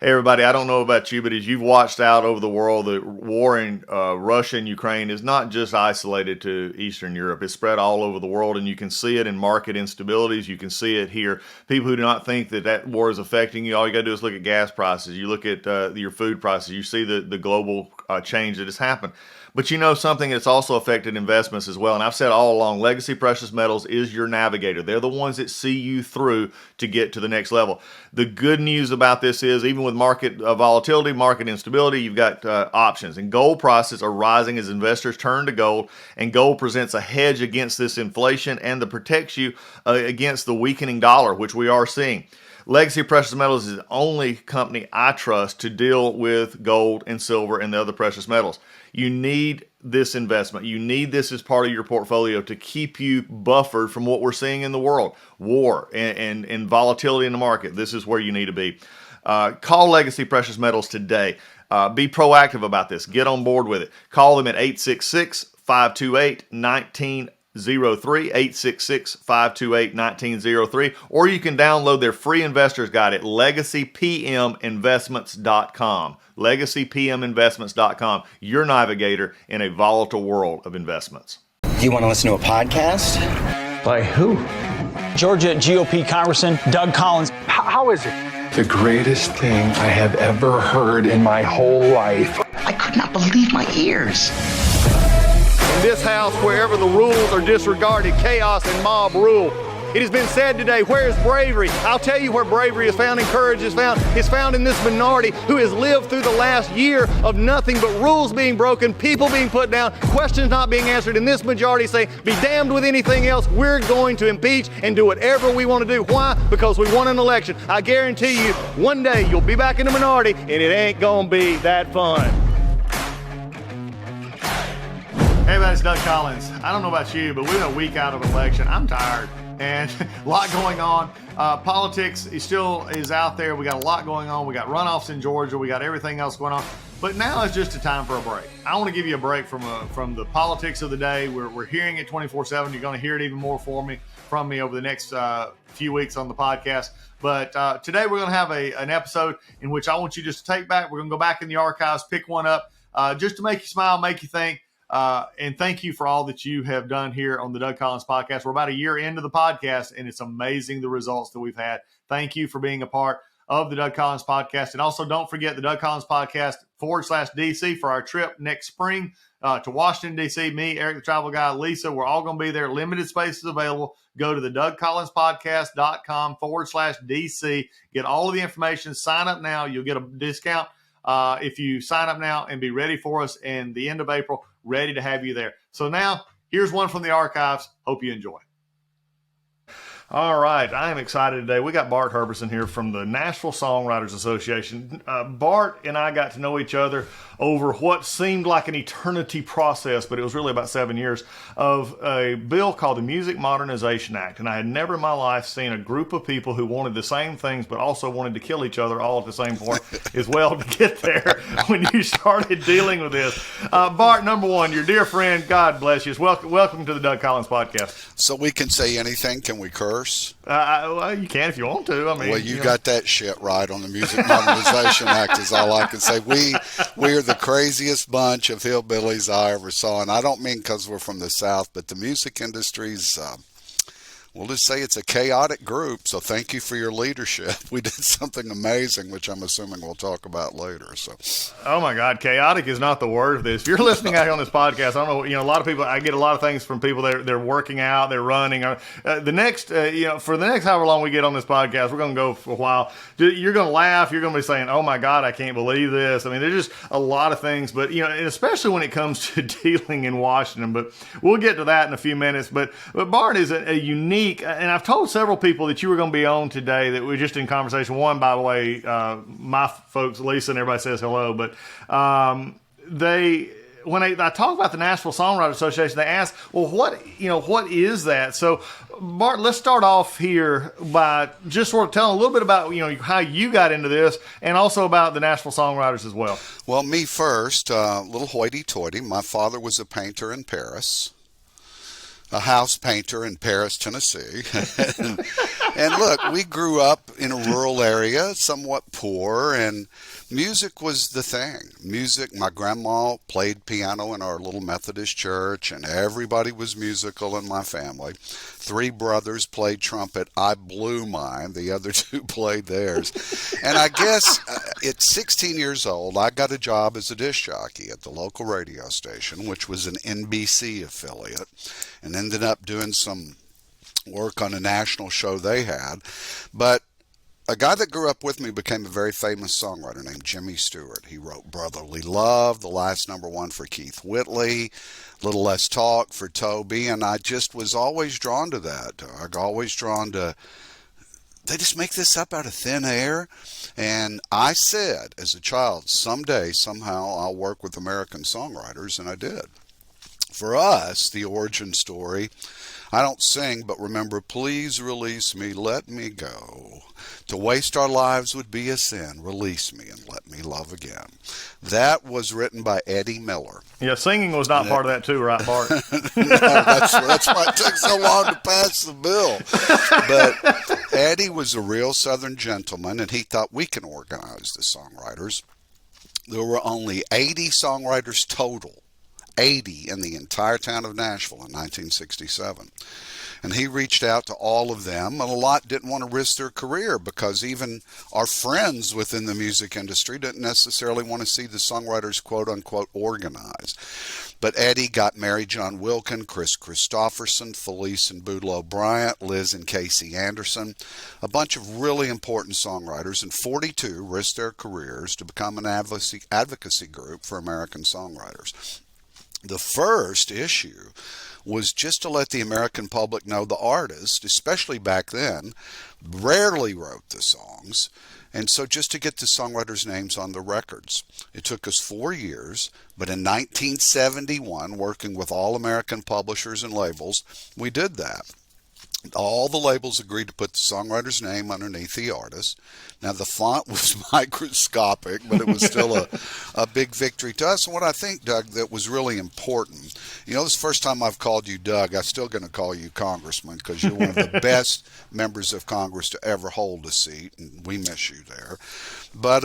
Hey, everybody, I don't know about you, but as you've watched out over the world, the war in Russia and Ukraine is not just isolated to Eastern Europe. It's spread all over the world, and you can see it in market instabilities. You can see it here. People who do not think that that war is affecting you, all you got to do is look at gas prices. You look at your food prices. You see the global change that has happened. But you know something that's also affected investments as well. And I've said all along, legacy precious metals is your navigator. They're the ones that see you through to get to the next level. The good news about this is even with market volatility, market instability, you've got options. And gold prices are rising as investors turn to gold. And gold presents a hedge against this inflation and that protects you against the weakening dollar, which we are seeing. Legacy Precious Metals is the only company I trust to deal with gold and silver and the other precious metals. You need this investment. You need this as part of your portfolio to keep you buffered from what we're seeing in the world, war and volatility in the market. This is where you need to be. Call Legacy Precious Metals today. Be proactive about this. Get on board with it. Call them at 866-528-1903, 866-528-1903, or you can download their free investor's guide at legacypminvestments.com. legacypminvestments.com, your navigator in a volatile world of investments. Do you want to listen to a podcast? By who? Georgia GOP Congressman Doug Collins. How is it? The greatest thing I have ever heard in my whole life. I could not believe my ears. In this house, wherever the rules are disregarded, chaos and mob rule. It has been said today, where is bravery? I'll tell you where bravery is found and courage is found. It's found in this minority who has lived through the last year of nothing but rules being broken, people being put down, questions not being answered, and this majority say, be damned with anything else. We're going to impeach and do whatever we want to do. Why? Because we won an election. I guarantee you, one day you'll be back in the minority and it ain't gonna be that fun. Hey, everybody, it's Doug Collins. I don't know about you, but we're a week out of an election. I'm tired. And a lot going on. Politics is out there. We got a lot going on. We got runoffs in Georgia. We got everything else going on. But now is just a time for a break. I want to give you a break from the politics of the day. We're hearing it 24/7. You're going to hear it even more from me over the next few weeks on the podcast. But today we're going to have an episode in which I want you just to take back. We're going to go back in the archives, pick one up, just to make you smile, make you think. And thank you for all that you have done here on the Doug Collins podcast. We're about a year into the podcast, and it's amazing the results that we've had. Thank you for being a part of the Doug Collins podcast. And also don't forget the Doug Collins podcast /DC for our trip next spring to Washington, D.C. Me, Eric the Travel Guy, Lisa, we're all going to be there. Limited spaces available. Go to the DougCollinsPodcast.com /DC. Get all of the information. Sign up now. You'll get a discount if you sign up now and be ready for us in the end of April. Ready to have you there. So now, here's one from the archives. Hope you enjoy. All right, I am excited today. We got Bart Herbison here from the Nashville Songwriters Association. Bart and I got to know each other over what seemed like an eternity process, but it was really about 7 years, of a bill called the Music Modernization Act. And I had never in my life seen a group of people who wanted the same things, but also wanted to kill each other all at the same point as well to get there when you started dealing with this. Bart, number one, your dear friend, God bless you. Welcome to the Doug Collins podcast. So we can say anything. Can we curse? Well, you can if you want to. I mean, well, you got that shit right on the Music Modernization Act is all I can say. We are the craziest bunch of hillbillies I ever saw, and I don't mean because we're from the South, but the music industry's, we'll just say it's a chaotic group, so thank you for your leadership. We did something amazing, which I'm assuming we'll talk about later. So, oh my God, chaotic is not the word of this. If you're listening out here on this podcast, I don't know, a lot of people, I get a lot of things from people, they're working out, they're running. For the next however long we get on this podcast, we're going to go for a while. You're going to laugh. You're going to be saying, oh my God, I can't believe this. I mean, there's just a lot of things, but, and especially when it comes to dealing in Washington, but we'll get to that in a few minutes. But Bart is a unique, and I've told several people that you were going to be on today that we're just in conversation. One, by the way, my folks, Lisa and everybody says hello, but when I talk about the Nashville Songwriters Association, they ask, well, what is that? So, Bart, let's start off here by just sort of telling a little bit about, how you got into this and also about the Nashville Songwriters as well. Well, me first, a little hoity-toity. My father was a painter in Paris. A house painter in Paris, Tennessee. And look, we grew up in a rural area, somewhat poor, and music was the thing. Music, my grandma played piano in our little Methodist church, and everybody was musical in my family. 3 brothers played trumpet. I blew mine. The other 2 played theirs. And I guess at 16 years old, I got a job as a disc jockey at the local radio station, which was an NBC affiliate, and ended up doing some work on a national show they had. But a guy that grew up with me became a very famous songwriter named Jimmy Stewart. He wrote Brotherly Love, the last #1 for Keith Whitley, Little Less Talk for Toby, and I just was always drawn to that, Doug. Always drawn to, they just make this up out of thin air. And I said as a child, someday, somehow, I'll work with American songwriters, and I did. For us, the origin story, I don't sing, but remember, please release me, let me go. To waste our lives would be a sin. Release me and let me love again. That was written by Eddie Miller. Yeah, singing was not part of that too, right, Bart? No, that's why it took so long to pass the bill. But Eddie was a real Southern gentleman, and he thought we can organize the songwriters. There were only 80 songwriters total. 80 in the entire town of Nashville in 1967. And he reached out to all of them, and a lot didn't want to risk their career because even our friends within the music industry didn't necessarily want to see the songwriters, quote unquote, organized. But Eddie got Mary John Wilkin, Chris Christopherson, Felice and Boudleaux Bryant, Liz and Casey Anderson, a bunch of really important songwriters, and 42 risked their careers to become an advocacy group for American songwriters. The first issue was just to let the American public know the artist, especially back then, rarely wrote the songs, and so just to get the songwriters' names on the records. It took us 4 years, but in 1971, working with all American publishers and labels, we did that. All the labels agreed to put the songwriter's name underneath the artist. Now, the font was microscopic, but it was still a big victory to us. And what I think, Doug, that was really important, you know, this is the first time I've called you Doug. I'm still going to call you Congressman because you're one of the best members of Congress to ever hold a seat, and we miss you there. But,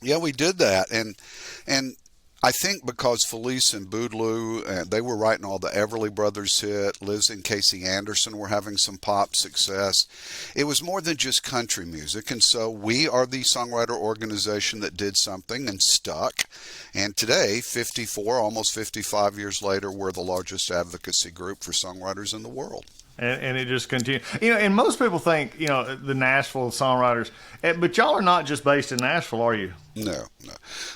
yeah, we did that. And I think because Felice and Boudleaux, they were writing all the Everly Brothers hit, Liz and Casey Anderson were having some pop success. It was more than just country music, and so we are the songwriter organization that did something and stuck. And today, 54, almost 55 years later, we're the largest advocacy group for songwriters in the world. And it just continues. You know, and most people think, you know, the Nashville Songwriters, but y'all are not just based in Nashville, are you? No.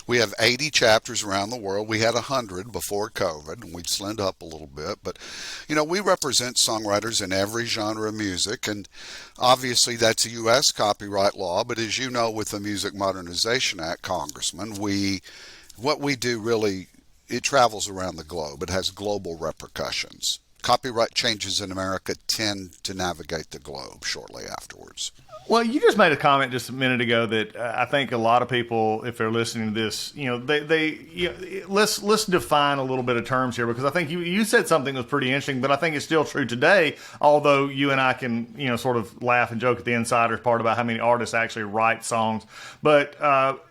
We have 80 chapters around the world. We had 100 before COVID, and we'd slimmed up a little bit. But, you know, we represent songwriters in every genre of music, and obviously that's a U.S. copyright law. But as you know, with the Music Modernization Act, Congressman, what we do really, it travels around the globe. It has global repercussions. Copyright changes in America tend to navigate the globe shortly afterwards. Well, you just made a comment just a minute ago that I think a lot of people, if they're listening to this, you know, let's define a little bit of terms here, because I think you said something that was pretty interesting, but I think it's still true today, although you and I can, you know, sort of laugh and joke at the insiders part about how many artists actually write songs. But,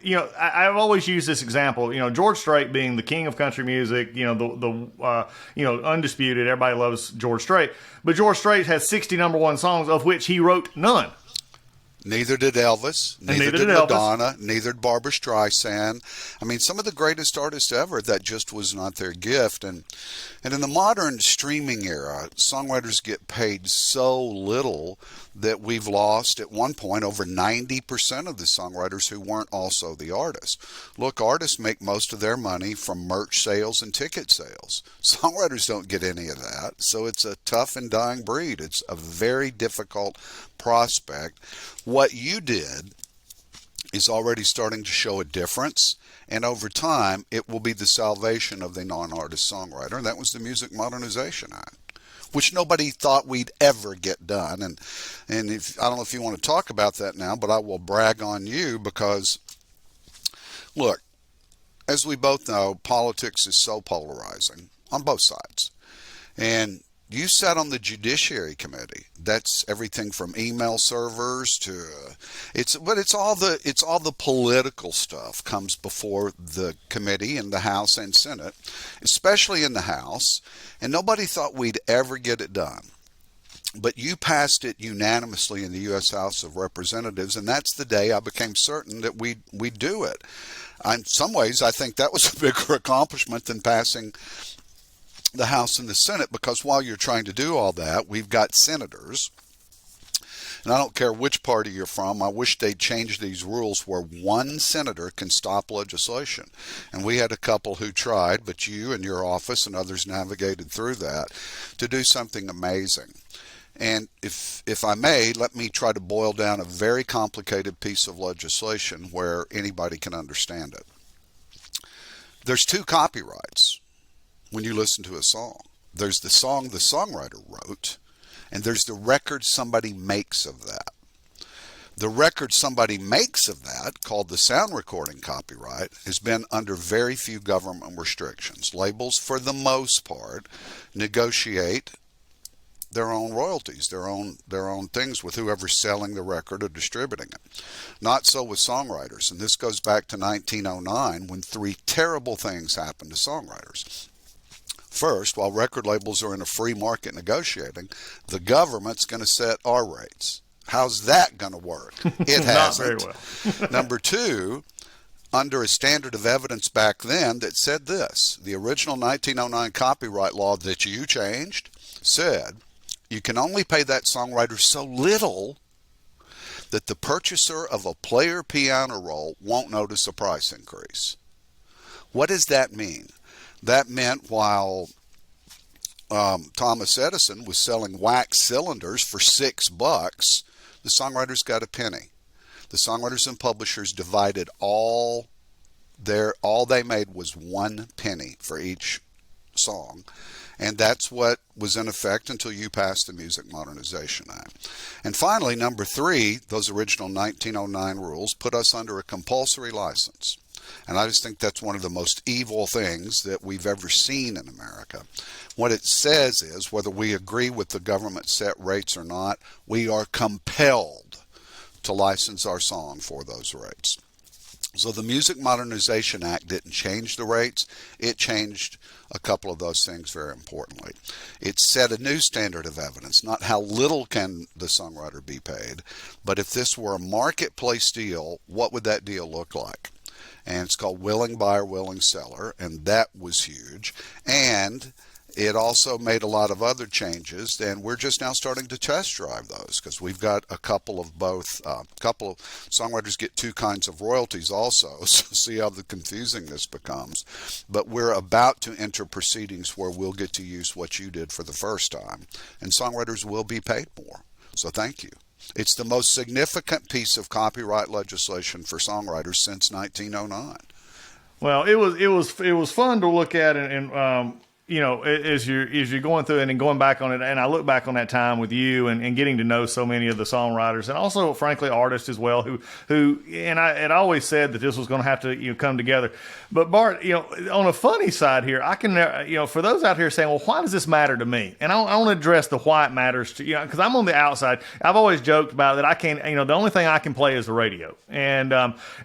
you know, I've always used this example, you know, George Strait being the king of country music, you know, you know, undisputed, everybody loves George Strait, but George Strait has 60 #1 songs, of which he wrote none. Neither did Elvis, neither did Madonna, neither did Barbra Streisand. I mean, some of the greatest artists ever, that just was not their gift. And in the modern streaming era, songwriters get paid so little that we've lost, at one point, over 90% of the songwriters who weren't also the artists. Look, artists make most of their money from merch sales and ticket sales. Songwriters don't get any of that, so it's a tough and dying breed. It's a very difficult prospect. What you did is already starting to show a difference, and over time it will be the salvation of the non-artist songwriter, and that was the Music Modernization Act, which nobody thought we'd ever get done. And if, I don't know if you want to talk about that now, but I will brag on you because, look, as we both know, politics is so polarizing on both sides. And You sat on the Judiciary Committee. That's everything from email servers to it's all the political stuff comes before the committee in the House and Senate, especially in the House, and nobody thought we'd ever get it done. But you passed it unanimously in the U.S. House of Representatives, and that's the day I became certain that we'd do it. In some ways, I think that was a bigger accomplishment than passing the House and the Senate, because while you're trying to do all that, we've got senators, and I don't care which party you're from, I wish they'd change these rules where one senator can stop legislation. And we had a couple who tried, but you and your office and others navigated through that to do something amazing. And if I may, let me try to boil down a very complicated piece of legislation where anybody can understand it. There's two copyrights when you listen to a song. There's the song the songwriter wrote, and there's the record somebody makes of that. The record somebody makes of that, called the sound recording copyright, has been under very few government restrictions. Labels, for the most part, negotiate their own royalties, their own things with whoever's selling the record or distributing it. Not so with songwriters, and this goes back to 1909 when three terrible things happened to songwriters. First, while record labels are in a free market negotiating, the government's going to set our rates. How's that going to work? It hasn't. Not very well. Number two, under a standard of evidence back then that said this, the original 1909 copyright law that you changed said you can only pay that songwriter so little that the purchaser of a player piano roll won't notice a price increase. What does that mean? That meant while Thomas Edison was selling wax cylinders for $6, the songwriters got a penny. The songwriters and publishers divided all they made was 1 penny for each song. And that's what was in effect until you passed the Music Modernization Act. And finally, number three, those original 1909 rules put us under a compulsory license. And I just think that's one of the most evil things that we've ever seen in America. What it says is, whether we agree with the government set rates or not, we are compelled to license our song for those rates. So the Music Modernization Act didn't change the rates. It changed a couple of those things very importantly. It set a new standard of evidence, not how little can the songwriter be paid, but if this were a marketplace deal, what would that deal look like? And it's called willing buyer, willing seller, and that was huge. And it also made a lot of other changes, and we're just now starting to test drive those because we've got a couple of both. Couple of songwriters get two kinds of royalties also, so see how confusing this becomes. But we're about to enter proceedings where we'll get to use what you did for the first time, and songwriters will be paid more. So thank you. It's the most significant piece of copyright legislation for songwriters since 1909. Well, it was fun to look at, and you know, as you're going through it and going back on it, and I look back on that time with you and getting to know so many of the songwriters and also, frankly, artists as well, who and I had always said that this was going to have to come together. But Bart, on a funny side here, I can, for those out here saying, well, why does this matter to me? And I want to address the why it matters to, because I'm on the outside. I've always joked about that I can't, the only thing I can play is the radio, and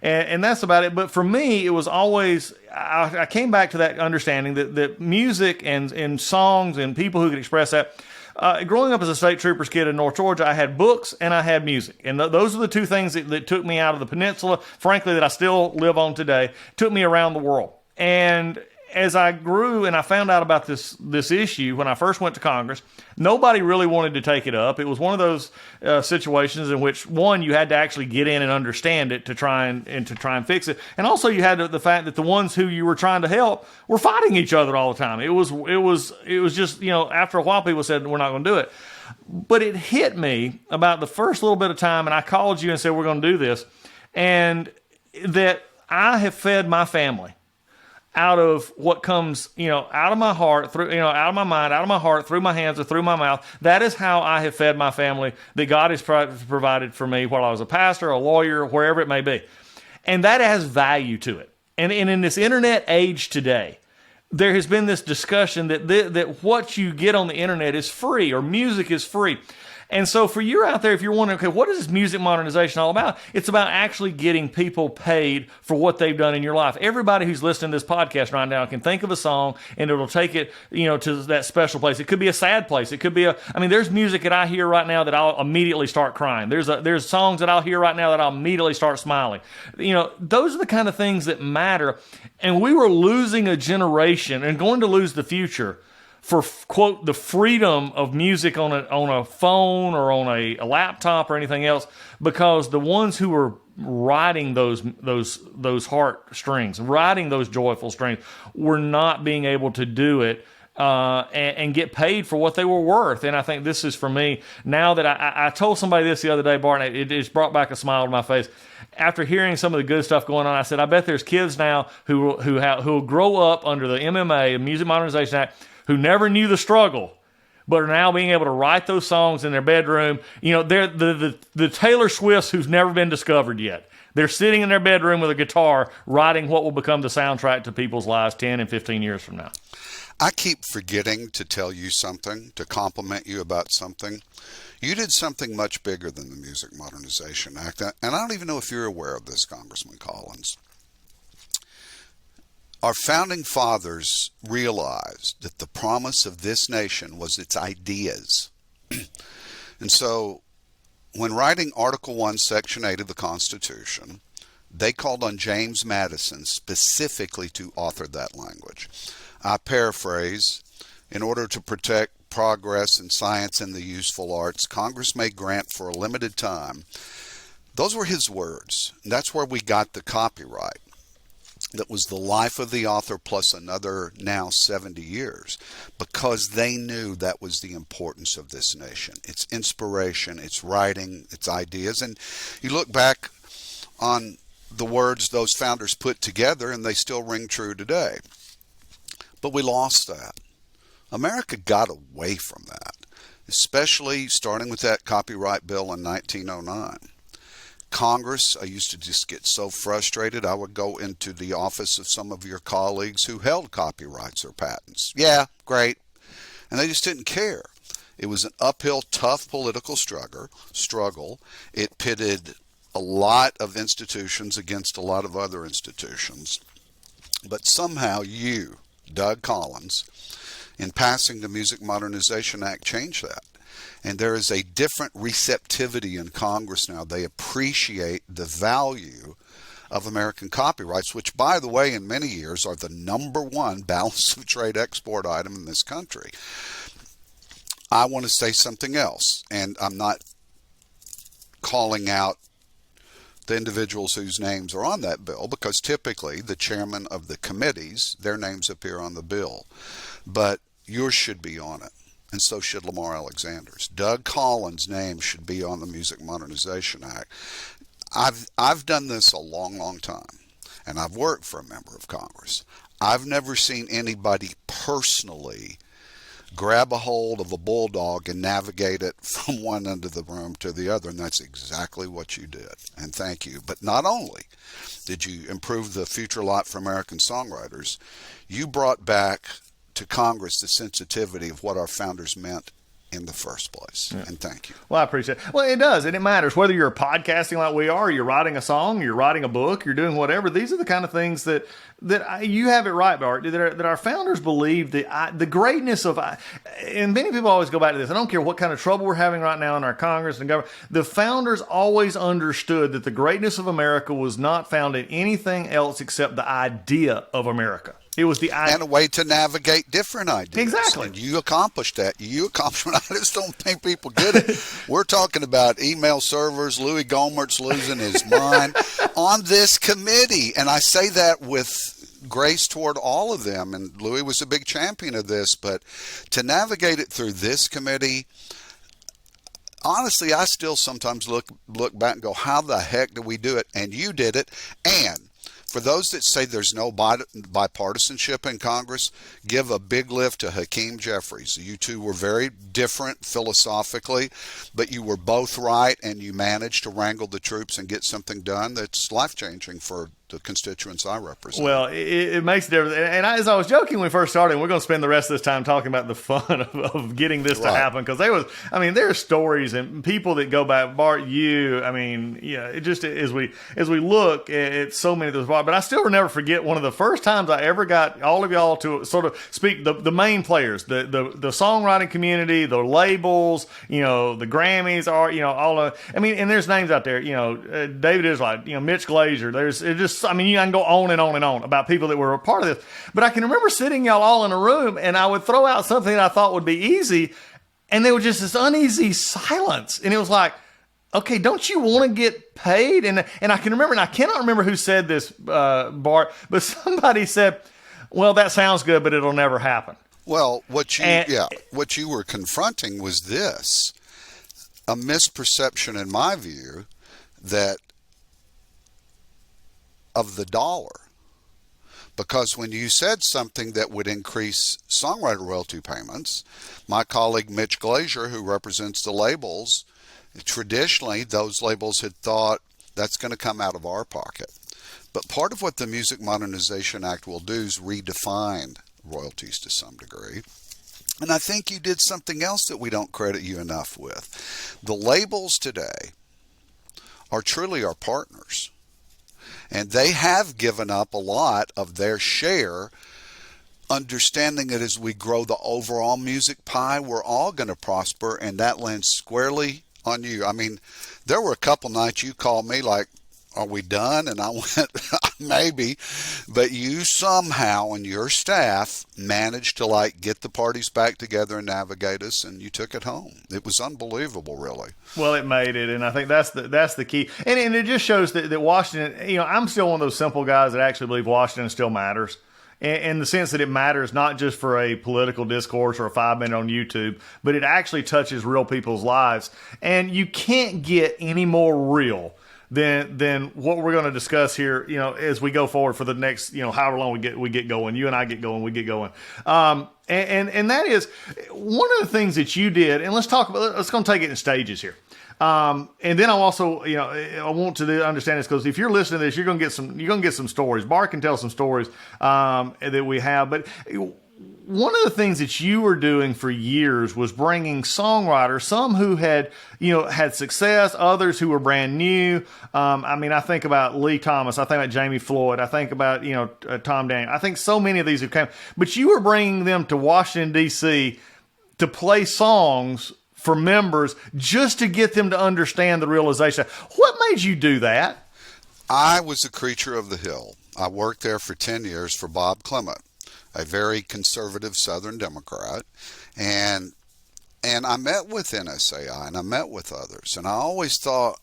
that's about it. But for me, it was always, I came back to that understanding that music and songs and people who could express that. Growing up as a state troopers kid in North Georgia, I had books and I had music. And those are the two things that took me out of the peninsula, frankly, that I still live on today, took me around the world. And as I grew and I found out about this issue when I first went to Congress, nobody really wanted to take it up. It was one of those situations in which, one, you had to actually get in and understand it to try and fix it, and also you had the fact that the ones who you were trying to help were fighting each other all the time. It was just, after a while people said we're not going to do it. But it hit me about the first little bit of time, and I called you and said we're going to do this, and that I have fed my family out of what comes, out of my heart, through, out of my mind, out of my heart, through my hands or through my mouth. That is how I have fed my family, that God has provided for me while I was a pastor, a lawyer, wherever it may be. And that has value to it. And in this internet age today, there has been this discussion that what you get on the internet is free, or music is free. And so for you out there, if you're wondering, okay, what is this music modernization all about? It's about actually getting people paid for what they've done in your life. Everybody who's listening to this podcast right now can think of a song, and it'll take it, to that special place. It could be a sad place. It could be there's music that I hear right now that I'll immediately start crying. There's songs that I'll hear right now that I'll immediately start smiling. Those are the kind of things that matter. And we were losing a generation and going to lose the future for, quote, the freedom of music on a phone or on a laptop or anything else, because the ones who were writing those heartstrings, writing those joyful strings, were not being able to do it and get paid for what they were worth. And I think this is, for me, now that I told somebody this the other day, Bart, and it just brought back a smile to my face. After hearing some of the good stuff going on, I said, I bet there's kids now who will grow up under the MMA, Music Modernization Act, who never knew the struggle, but are now being able to write those songs in their bedroom. They're the Taylor Swifts who's never been discovered yet. They're sitting in their bedroom with a guitar writing what will become the soundtrack to people's lives 10 and 15 years from now. I keep forgetting to tell you something, to compliment you about something. You did something much bigger than the Music Modernization Act, and I don't even know if you're aware of this, Congressman Collins. Our founding fathers realized that the promise of this nation was its ideas. And so when writing Article 1, Section 8 of the Constitution, they called on James Madison specifically to author that language. I paraphrase, in order to protect progress in science and the useful arts, Congress may grant for a limited time. Those were his words. And that's where we got the copyright. That was the life of the author plus another now 70 years, because they knew that was the importance of this nation. Its inspiration, its writing, its ideas. And you look back on the words those founders put together, and they still ring true today. But we lost that. America got away from that, especially starting with that copyright bill in 1909. Congress, I used to just get so frustrated, I would go into the office of some of your colleagues who held copyrights or patents. Yeah, great. And they just didn't care. It was an uphill, tough political struggle. It pitted a lot of institutions against a lot of other institutions. But somehow you, Doug Collins, in passing the Music Modernization Act, changed that. And there is a different receptivity in Congress now. They appreciate the value of American copyrights, which, by the way, in many years are the #1 balance of trade export item in this country. I want to say something else, and I'm not calling out the individuals whose names are on that bill, because typically the chairman of the committees, their names appear on the bill. But yours should be on it. And so should Lamar Alexander's. Doug Collins' name should be on the Music Modernization Act. I've done this a long, long time, and I've worked for a member of Congress. I've never seen anybody personally grab a hold of a bulldog and navigate it from one end of the room to the other, and that's exactly what you did. And thank you. But not only did you improve the future lot for American songwriters, you brought back to Congress the sensitivity of what our founders meant in the first place. Yeah. And thank you. Well, I appreciate it. Well, it does, and it matters. Whether you're podcasting like we are, you're writing a song, you're writing a book, you're doing whatever, these are the kind of things that you have it right, Bart, that our founders believed the greatness of, and many people always go back to this, I don't care what kind of trouble we're having right now in our Congress and government, the founders always understood that the greatness of America was not found in anything else except the idea of America. It was the idea. And a way to navigate different ideas. Exactly. And you accomplished that. You accomplished it. I just don't think people get it. We're talking about email servers. Louis Gohmert's losing his mind on this committee. And I say that with grace toward all of them. And Louis was a big champion of this. But to navigate it through this committee, honestly, I still sometimes look back and go, how the heck did we do it? And you did it. And for those that say there's no bipartisanship in Congress, give a big lift to Hakeem Jeffries. You two were very different philosophically, but you were both right, and you managed to wrangle the troops and get something done that's life-changing for the constituents I represent. Well, it makes a difference. And as I was joking when we first started, we're going to spend the rest of this time talking about the fun of getting this to happen. Because there are stories and people that go back. Bart, it just as we look at so many of those bars. But I still will never forget one of the first times I ever got all of y'all to sort of speak, the main players, the songwriting community, the labels, the Grammys, and there's names out there, David Islott, Mitch Glazer. You can go on and on and on about people that were a part of this. But I can remember sitting y'all all in a room, and I would throw out something that I thought would be easy, and there was just this uneasy silence. And it was like, okay, don't you want to get paid? And I can remember, and I cannot remember who said this, Bart, but somebody said, well, that sounds good, but it'll never happen. Well, what you were confronting was this, a misperception in my view that of the dollar. Because when you said something that would increase songwriter royalty payments, my colleague Mitch Glazer, who represents the labels, traditionally those labels had thought that's going to come out of our pocket. But part of what the Music Modernization Act will do is redefine royalties to some degree. And I think you did something else that we don't credit you enough with. The labels today are truly our partners. And they have given up a lot of their share, understanding that as we grow the overall music pie, we're all going to prosper, and that lands squarely on you. I mean, there were a couple nights you called me like, are we done? And I went, maybe. But you somehow and your staff managed to get the parties back together and navigate us, and you took it home. It was unbelievable, really. Well, it made it, and I think that's the key. And it just shows that Washington, I'm still one of those simple guys that actually believe Washington still matters. In the sense that it matters not just for a political discourse or a 5-minute on YouTube, but it actually touches real people's lives. And you can't get any more real than what we're going to discuss here, as we go forward for the next, however long we get going. You and I get going, we get going. And that is one of the things that you did. And let's going to take it in stages here. And then I'll also, I want to understand this, because if you're listening to this, you're going to get some stories. Bart can tell some stories that we have. But one of the things that you were doing for years was bringing songwriters, some who had success, others who were brand new. I think about Lee Thomas. I think about Jamie Floyd. I think about, Tom Daniel. I think so many of these who came. But you were bringing them to Washington, D.C. to play songs for members just to get them to understand the realization. What made you do that? I was a creature of the Hill. I worked there for 10 years for Bob Clement, a very conservative Southern Democrat, and I met with NSAI and I met with others, and I always thought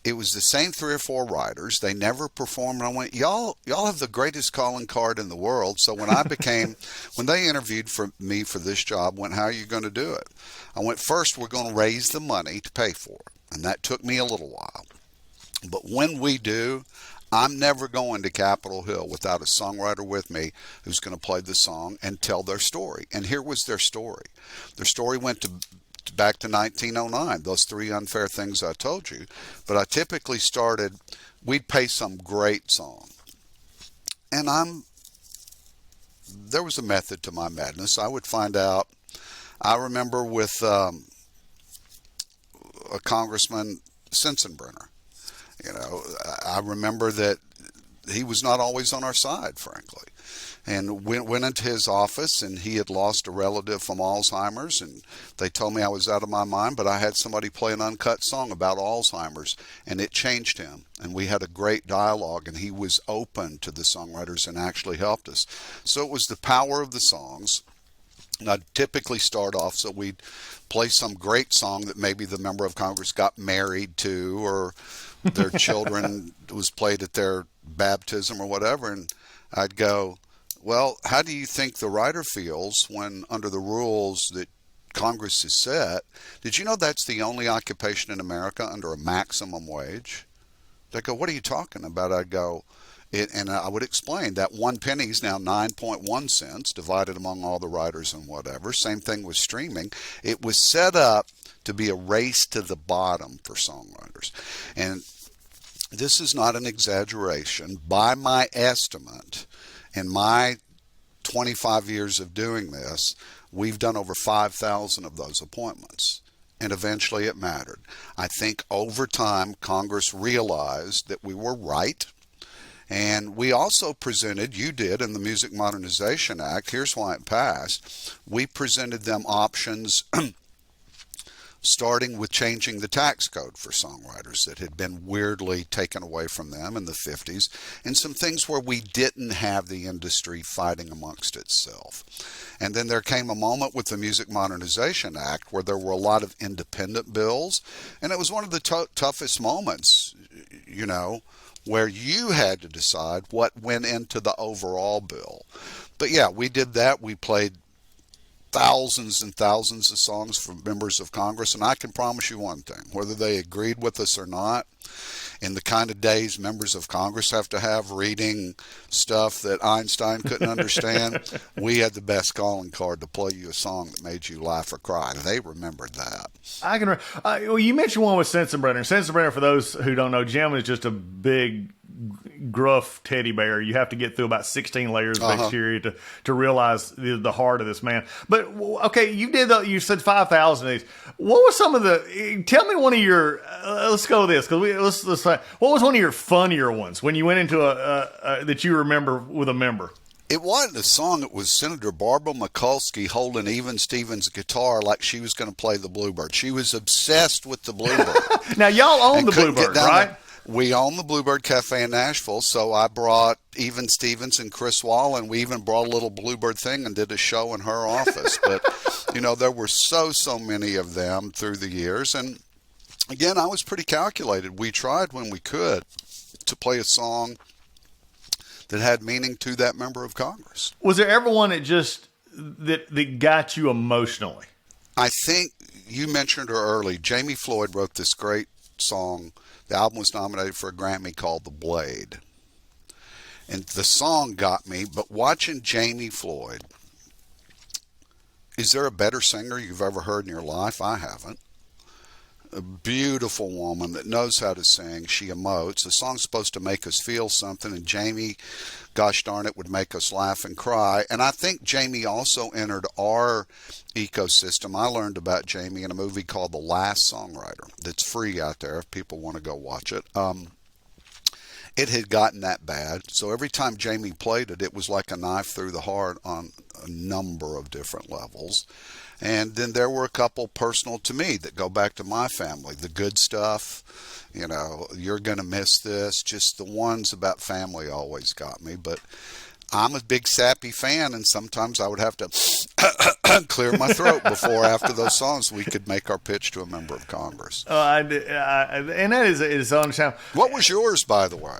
it was the same 3 or 4 writers. They never performed. And I went, y'all have the greatest calling card in the world. So when when they interviewed for me for this job, went, how are you going to do it? I went, first, we're going to raise the money to pay for it. And that took me a little while. But when we do, I'm never going to Capitol Hill without a songwriter with me who's going to play the song and tell their story. And here was their story. Their story went back to 1909, those 3 unfair things I told you. But I typically we'd pay some great song. And there was a method to my madness. I would find out. I remember with a Congressman Sensenbrenner. I remember that he was not always on our side, frankly. And went into his office, and he had lost a relative from Alzheimer's, and they told me I was out of my mind, but I had somebody play an uncut song about Alzheimer's, and it changed him. And we had a great dialogue, and he was open to the songwriters and actually helped us. So it was the power of the songs. And I'd typically start off, so we'd play some great song that maybe the member of Congress got married to, or their children was played at their baptism or whatever, and I'd go, well, how do you think the writer feels when, under the rules that Congress has set, did you know that's the only occupation in America under a maximum wage? They go, what are you talking about? I'd go, and I would explain that 1 penny is now 9.1 cents divided among all the writers and whatever. Same thing with streaming. It was set up to be a race to the bottom for songwriters. And this is not an exaggeration. By my estimate, in my 25 years of doing this, we've done over 5,000 of those appointments. And eventually it mattered. I think over time, Congress realized that we were right. And we also presented, you did in the Music Modernization Act, here's why it passed. We presented them options starting with changing the tax code for songwriters that had been weirdly taken away from them in the 50s, and some things where we didn't have the industry fighting amongst itself. And then there came a moment with the Music Modernization Act where there were a lot of independent bills, and it was one of the toughest moments, you know, where you had to decide what went into the overall bill. But yeah, we did that. We played thousands and thousands of songs from members of Congress, and I can promise you one thing, whether they agreed with us or not, in the kind of days members of Congress have to have reading stuff that Einstein couldn't understand, we had the best calling card to play you a song that made you laugh or cry. They remembered that. I can. Well, you mentioned one with Sensenbrenner. Sensenbrenner, for those who don't know, Jim is just a big, gruff teddy bear. You have to get through about 16 layers of exterior to realize the heart of this man. But okay, you said 5,000 of these. What was some of the? Tell me one of your. Let's go with this because let's. What was one of your funnier ones when you went into a that you remember with a member? It wasn't a song. It was Senator Barbara Mikulski holding Even Stevens' guitar like she was going to play the Bluebird. She was obsessed with the Bluebird. Now, y'all own the Bluebird, right? We own the Bluebird Cafe in Nashville, so I brought Even Stevens and Chris Wall, and we even brought a little Bluebird thing and did a show in her office. But, you know, there were so many of them through the years. And, again, I was pretty calculated. We tried when we could to play a song that had meaning to that member of Congress. Was there ever one that got you emotionally? I think you mentioned her early. Jamie Floyd wrote this great song. The album was nominated for a Grammy called The Blade. And the song got me, but watching Jamie Floyd, is there a better singer you've ever heard in your life? I haven't. A beautiful woman that knows how to sing. She emotes. The song's supposed to make us feel something, and Jamie, gosh darn it, would make us laugh and cry. And I think Jamie also entered our ecosystem. I learned about Jamie in a movie called The Last Songwriter that's free out there if people want to go watch it. It had gotten that bad, so every time Jamie played it, it was like a knife through the heart on a number of different levels. And then there were a couple personal to me that go back to my family. The good stuff, you know, You're Gonna Miss This, just the ones about family always got me. But I'm a big Sappy fan, and sometimes I would have to clear my throat before, after those songs, we could make our pitch to a member of Congress. And that is understandable. What was yours, by the way?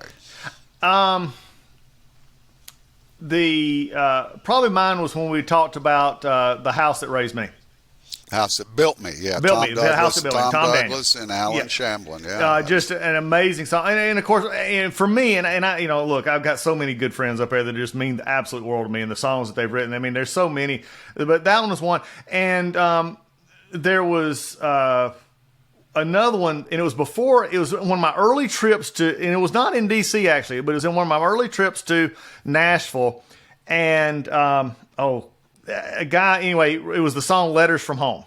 Probably mine was when we talked about the house that raised me. House that built me, yeah. Built Tom me. Douglas, The house that built me. Tom Douglas and Alan Shamblin, yeah. Just an amazing song, and of course, and for me, and I, you know, look, I've got so many good friends up there that just mean the absolute world to me, and the songs that they've written. I mean, there's so many, but that one was one, and there was another one, and it was one of my early trips to, and it was not in D.C. actually, but it was in one of my early trips to Nashville, and a guy, anyway, it was the song Letters from Home.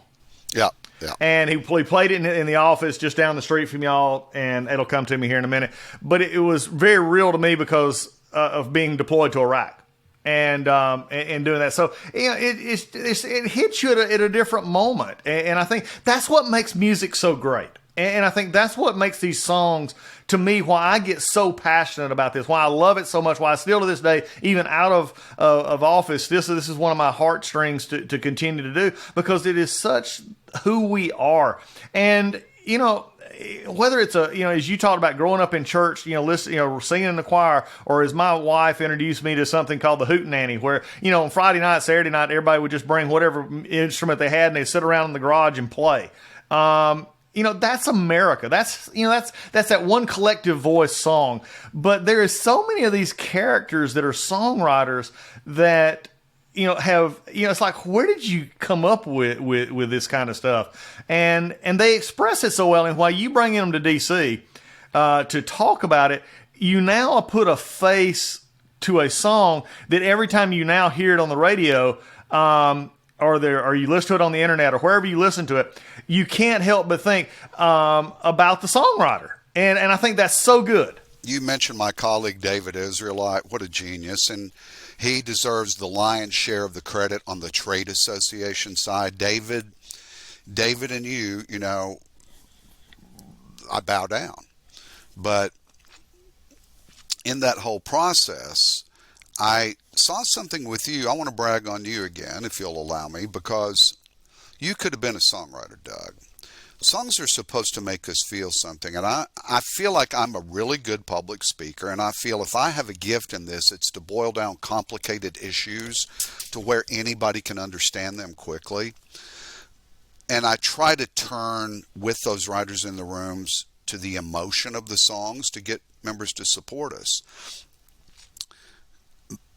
Yeah, yeah. And he played it in the office just down the street from y'all, and it'll come to me here in a minute. But it was very real to me because of being deployed to Iraq and doing that. So, you know, it hits you at a different moment. And I think that's what makes music so great. And I think that's what makes these songs, to me, why I get so passionate about this, why I love it so much, why I still to this day, even out of office, this is one of my heartstrings to continue to do, because it is such who we are. And, you know, whether it's as you talked about growing up in church, singing in the choir, or as my wife introduced me to something called the Hootenanny, where, on Friday night, Saturday night, everybody would just bring whatever instrument they had and they'd sit around in the garage and play. That's America. That's that one collective voice song. But there is so many of these characters that are songwriters that, it's like, where did you come up with this kind of stuff? And they express it so well. And while you bring them to DC, to talk about it, you now put a face to a song that every time you now hear it on the radio, or you listen to it on the internet or wherever you listen to it, you can't help but think about the songwriter. And I think that's so good. You mentioned my colleague David Israelite. What a genius. And he deserves the lion's share of the credit on the trade association side. David and you know, I bow down. But in that whole process, I saw something with you. I want to brag on you again, if you'll allow me, because you could have been a songwriter, Doug. Songs are supposed to make us feel something, and I feel like I'm a really good public speaker, and I feel if I have a gift in this, it's to boil down complicated issues to where anybody can understand them quickly. And I try to turn with those writers in the rooms to the emotion of the songs to get members to support us.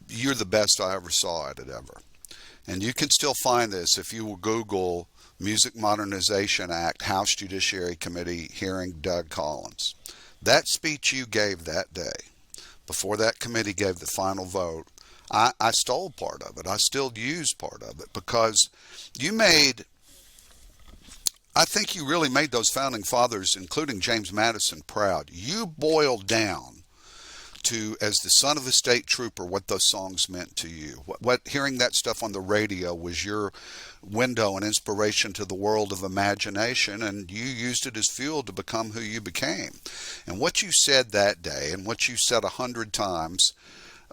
You're the best I ever saw at it ever. And you can still find this if you will Google Music Modernization Act, House Judiciary Committee hearing Doug Collins. That speech you gave that day, before that committee gave the final vote, I stole part of it. I still use part of it because I think you really made those founding fathers, including James Madison, proud. You boiled down to, as the son of a state trooper, what those songs meant to you. What hearing that stuff on the radio was your window and inspiration to the world of imagination, and you used it as fuel to become who you became. And what you said that day, and what you said 100 times,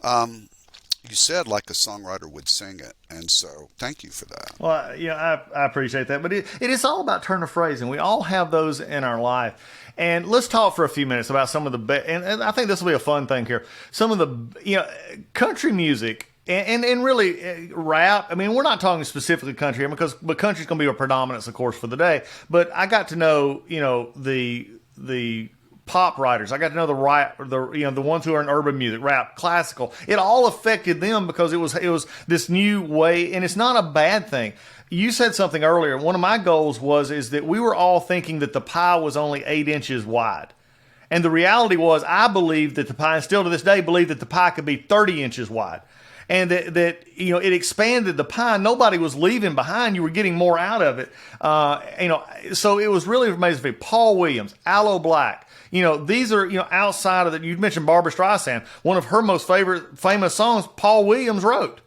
you said like a songwriter would sing it. And so thank you for that. Well, I appreciate that. But it is all about turn of phrase, and we all have those in our life. And let's talk for a few minutes about some of the and I think this will be a fun thing here. Some of the country music and really rap. I mean, we're not talking specifically country here but country's going to be a predominance, of course, for the day. But I got to know the pop writers. I got to know the ones who are in urban music, rap, classical. It all affected them because it was this new way, and it's not a bad thing. You said something earlier. One of my goals is that we were all thinking that the pie was only 8 inches wide. And the reality was, I believed that the pie, and still to this day believe that the pie could be 30 inches wide. And that it expanded the pie. Nobody was leaving behind. You were getting more out of it. So it was really amazing. Paul Williams, Aloe Black. These are, outside of that. You mentioned Barbra Streisand. One of her most famous songs, Paul Williams wrote.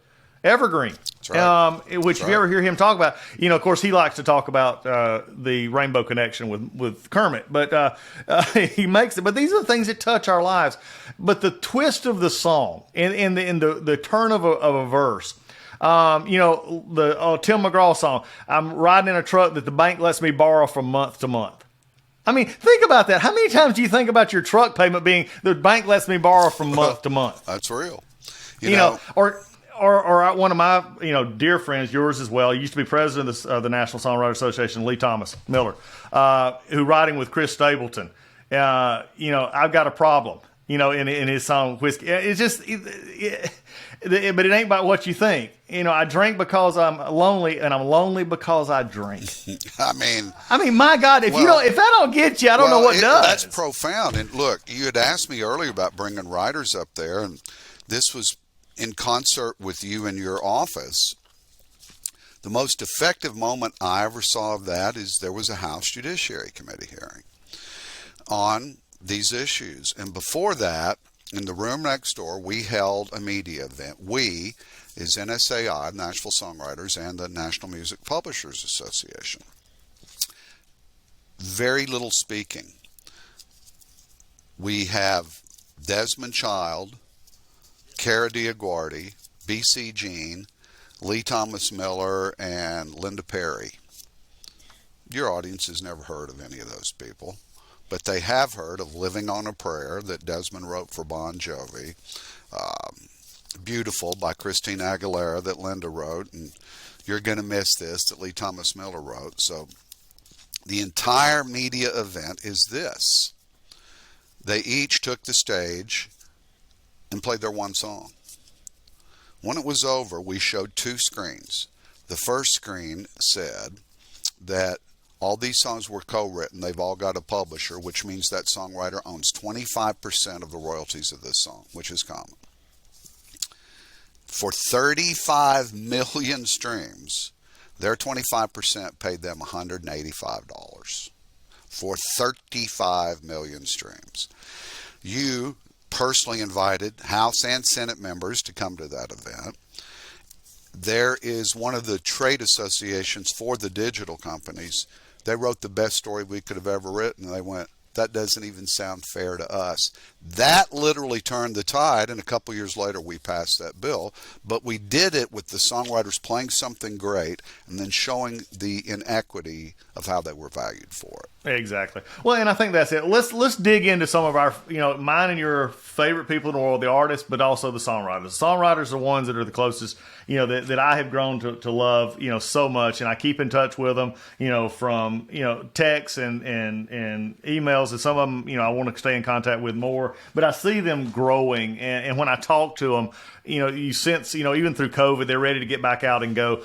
Evergreen. That's right. Which if you ever hear him talk about, of course he likes to talk about the Rainbow Connection with Kermit, but he makes it. But these are the things that touch our lives. But the twist of the song and the turn of a verse, the Tim McGraw song, I'm riding in a truck that the bank lets me borrow from month to month. I mean, think about that. How many times do you think about your truck payment being the bank lets me borrow from month to month? That's real. Or one of my dear friends, yours as well, used to be president of the Nashville Songwriters Association, Lee Thomas Miller, who writing with Chris Stapleton, I've got a problem, in his song Whiskey. It's just, but it ain't about what you think. I drink because I'm lonely, and I'm lonely because I drink. I mean, my God, if that don't get you, I don't know what does. That's profound. And look, you had asked me earlier about bringing writers up there, and this was in concert with you in your office. The most effective moment I ever saw of that is there was a House Judiciary Committee hearing on these issues. And before that, in the room next door, we held a media event. We is NSAI, Nashville Songwriters, and the National Music Publishers Association. Very little speaking. We have Desmond Child, Cara DiAguardi, B.C. Jean, Lee Thomas Miller, and Linda Perry. Your audience has never heard of any of those people, but they have heard of Living on a Prayer that Desmond wrote for Bon Jovi, Beautiful by Christina Aguilera that Linda wrote, and You're Gonna Miss This that Lee Thomas Miller wrote. So the entire media event is this. They each took the stage and played their one song. When it was over, we showed 2 screens. The first screen said that All these songs were co-written. They've all got a publisher, which means that songwriter owns 25% of the royalties of this song, which is common. For 35 million streams, their 25% paid them $185 for 35 million streams. You personally invited House and Senate members to come to that event. There is one of the trade associations for the digital companies. They wrote the best story we could have ever written. They went, that doesn't even sound fair to us. That literally turned the tide, and a couple years later we passed that bill. But we did it with the songwriters playing something great and then showing the inequity of how they were valued for it. Exactly. Well, and I think that's it. Let's dig into some of our, mine and your favorite people in the world, the artists, but also the songwriters. The songwriters are the ones that are the closest, that I have grown to love, so much, and I keep in touch with them, from texts and emails, and some of them, I want to stay in contact with more. But I see them growing, and when I talk to them, you sense, even through COVID, they're ready to get back out and go.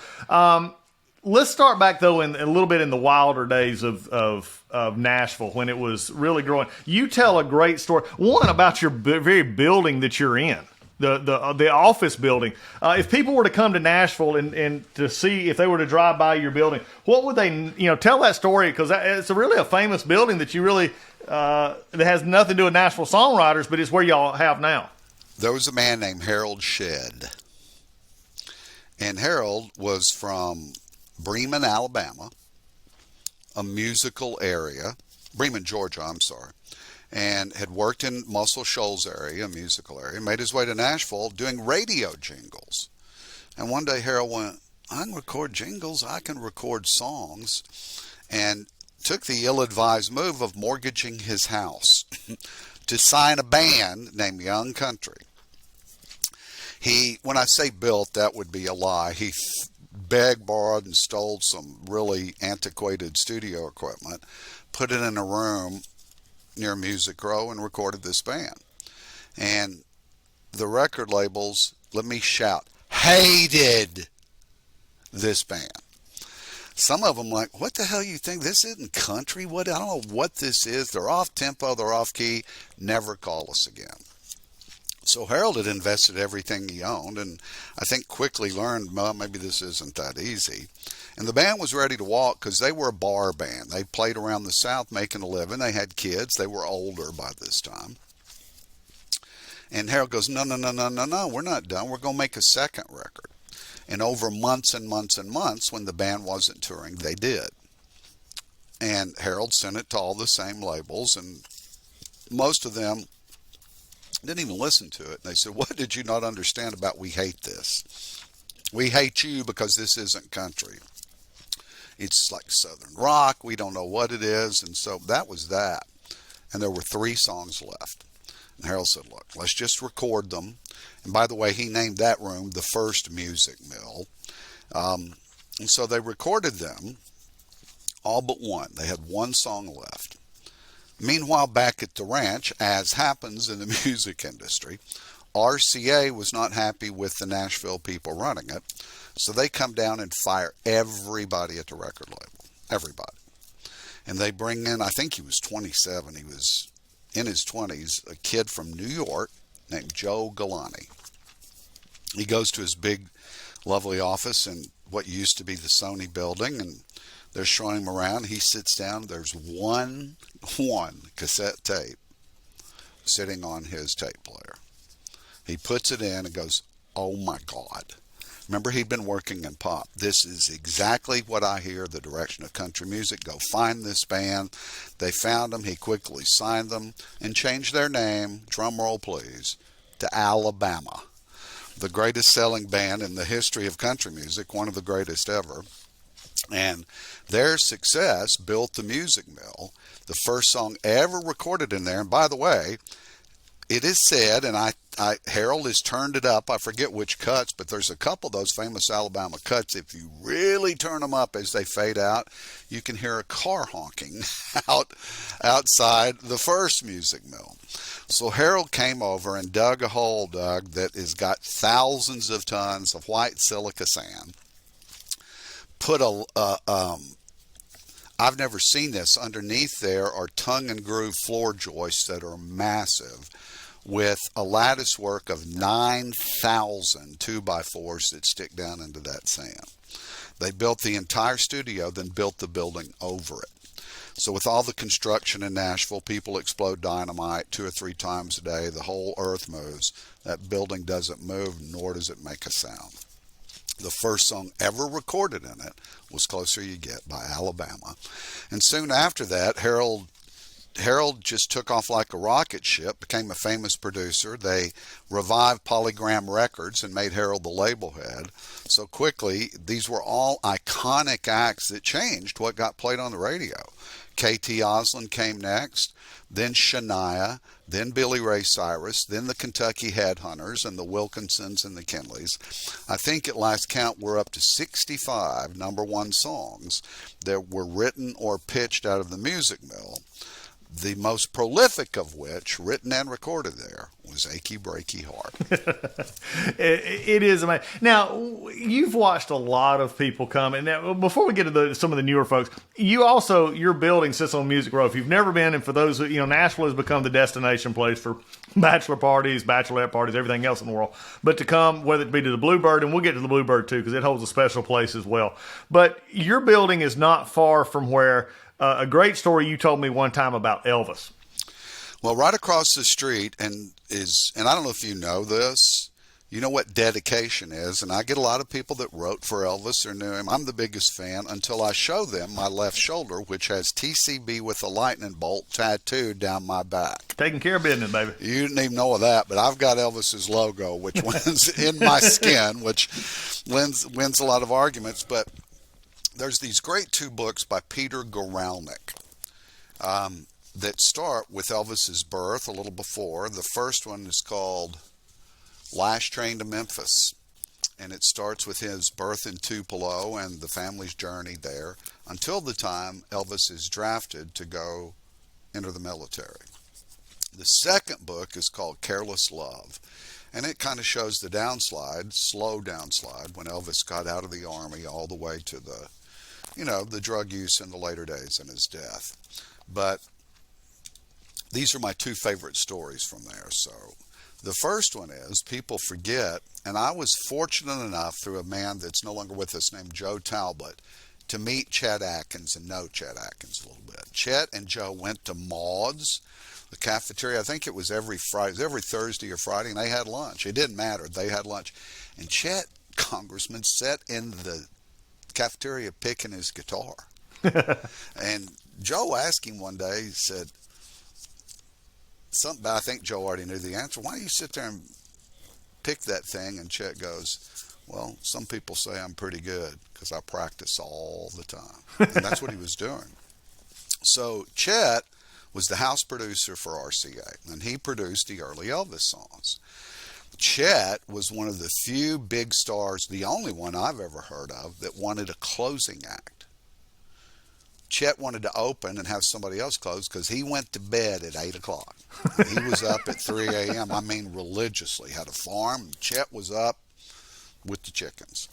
Let's start back, though, in a little bit in the wilder days of Nashville, when it was really growing. You tell a great story, one about your very building that you're in, the office building. If people were to come to Nashville and to see, if they were to drive by your building, what would they, tell that story, because it's really a famous building that you really, that has nothing to do with Nashville Songwriters, but it's where y'all have now. There was a man named Harold Shedd, and Harold was from Bremen, Alabama, a musical area, Bremen, Georgia, I'm sorry, and had worked in Muscle Shoals area, a musical area, made his way to Nashville doing radio jingles. And one day Harold went, I can record jingles, I can record songs, and took the ill-advised move of mortgaging his house to sign a band named Young Country. He, when I say built, that would be a lie. He begged, borrowed, and stole some really antiquated studio equipment, put it in a room near Music Row, and recorded this band. And the record labels, let me shout, hated this band. Some of them like, what the hell you think? This isn't country? What? I don't know what this is. They're off tempo, they're off key. Never call us again. So Harold had invested everything he owned, and I think quickly learned, well, maybe this isn't that easy. And the band was ready to walk because they were a bar band. They played around the South making a living. They had kids. They were older by this time. And Harold goes, no, we're not done. We're going to make a second record. And over months and months and months, when the band wasn't touring, they did. And Harold sent it to all the same labels, and most of them didn't even listen to it. And they said, what did you not understand about We Hate This? We hate you because this isn't country. It's like Southern rock. We don't know what it is. And so that was that. And there were 3 songs left. And Harold said, look, let's just record them. And by the way, he named that room the First Music Mill. And so they recorded them, all but one. They had one song left. Meanwhile, back at the ranch, as happens in the music industry, RCA was not happy with the Nashville people running it. So they come down and fire everybody at the record label. Everybody. And they bring in, I think he was 27. He was in his 20s, a kid from New York named Joe Galani. He goes to his big, lovely office in what used to be the Sony building, and they're showing him around. He sits down. There's one cassette tape sitting on his tape player. He puts it in and goes, oh my God. Remember, he'd been working in pop. This is exactly what I hear, the direction of country music. Go find this band. They found him. He quickly signed them and changed their name, drum roll please, to Alabama. The greatest selling band in the history of country music, one of the greatest ever. And their success built the Music Mill, the first song ever recorded in there. And by the way, it is said, and Harold has turned it up, I forget which cuts, but there's a couple of those famous Alabama cuts. If you really turn them up as they fade out, you can hear a car honking outside the First Music Mill. So Harold came over and dug a hole, that has got thousands of tons of white silica sand, put a I've never seen this. Underneath there are tongue and groove floor joists that are massive, with a lattice work of 9,000 2x4s that stick down into that sand. They built the entire studio, then built the building over it. So with all the construction in Nashville, people explode dynamite 2 or 3 times a day. The whole earth moves. That building doesn't move, nor does it make a sound. The first song ever recorded in it was Closer You Get by Alabama. And soon after that, Harold just took off like a rocket ship, became a famous producer. They revived Polygram Records and made Harold the label head. So quickly, these were all iconic acts that changed what got played on the radio. KT Oslin came next, then Shania, then Billy Ray Cyrus, then the Kentucky Headhunters and the Wilkinsons and the Kinleys. I think at last count we're up to 65 #1 songs that were written or pitched out of the music mill. The most prolific of which, written and recorded there, was Achy Breaky Heart. It is amazing. Now, you've watched a lot of people come, and now, before we get to some of the newer folks, your building sits on Music Row. If you've never been, and for those who, Nashville has become the destination place for bachelor parties, bachelorette parties, everything else in the world. But to come, whether it be to the Bluebird, and we'll get to the Bluebird too, because it holds a special place as well. But your building is not far from where a great story you told me one time about Elvis. Well, right across the street, and I don't know if you know this, you know what dedication is, and I get a lot of people that wrote for Elvis or knew him. I'm the biggest fan until I show them my left shoulder, which has TCB with a lightning bolt tattooed down my back. Taking care of business, baby. You didn't even know of that, but I've got Elvis's logo, which wins in my skin, which wins a lot of arguments. But there's these great 2 books by Peter Guralnick that start with Elvis's birth a little before. The first one is called Last Train to Memphis, and it starts with his birth in Tupelo and the family's journey there until the time Elvis is drafted to go enter the military. The second book is called Careless Love, and it kind of shows the slow downslide when Elvis got out of the Army all the way to the drug use in the later days and his death. But these are my 2 favorite stories from there. So the first one is, people forget, and I was fortunate enough through a man that's no longer with us named Joe Talbot to meet Chet Atkins and know Chet Atkins a little bit. Chet and Joe went to Maud's, the cafeteria. I think it was every Thursday or Friday, and they had lunch. It didn't matter. They had lunch. And Chet, Congressman, sat in the cafeteria picking his guitar. And Joe asked him one day, he said something, I think Joe already knew the answer. Why don't you sit there and pick that thing? And Chet goes, well, some people say I'm pretty good because I practice all the time. And that's what he was doing. So Chet was the house producer for RCA, and he produced the early Elvis songs. Chet was one of the few big stars, the only one I've ever heard of, that wanted a closing act. Chet wanted to open and have somebody else close because he went to bed at 8 o'clock. He was up at 3 a.m., I mean religiously. Had a farm. Chet was up with the chickens.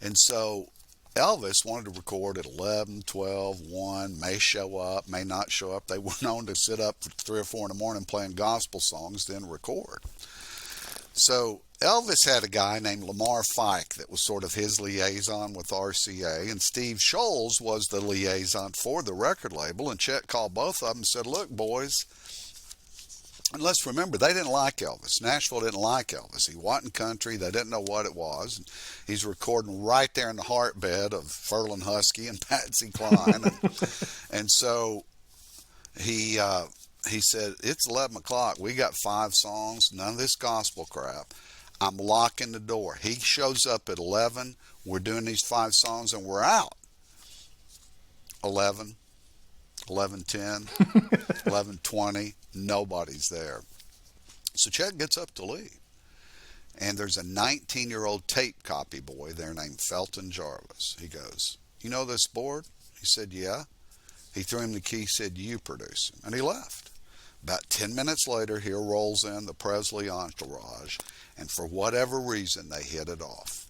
And so Elvis wanted to record at 11, 12, 1, may show up, may not show up. They were known to sit up for 3 or 4 in the morning playing gospel songs, then record. So Elvis had a guy named Lamar Fike that was sort of his liaison with RCA, and Steve Scholes was the liaison for the record label, and Chet called both of them and said, look, boys, and let's remember, they didn't like Elvis. Nashville didn't like Elvis. He wasn't country. They didn't know what it was. He's recording right there in the heartbed of Ferlin Husky and Patsy Cline. And so he said, it's 11 o'clock. We got 5 songs, none of this gospel crap. I'm locking the door. He shows up at 11. We're doing these 5 songs, and we're out. 11, 11:10, 11:20. Nobody's there. So Chet gets up to leave. And there's a 19-year-old tape copy boy there named Felton Jarvis. He goes, you know this board? He said, yeah. He threw him the key, said, you produce him. And he left. About 10 minutes later, here rolls in the Presley entourage. And for whatever reason, they hit it off.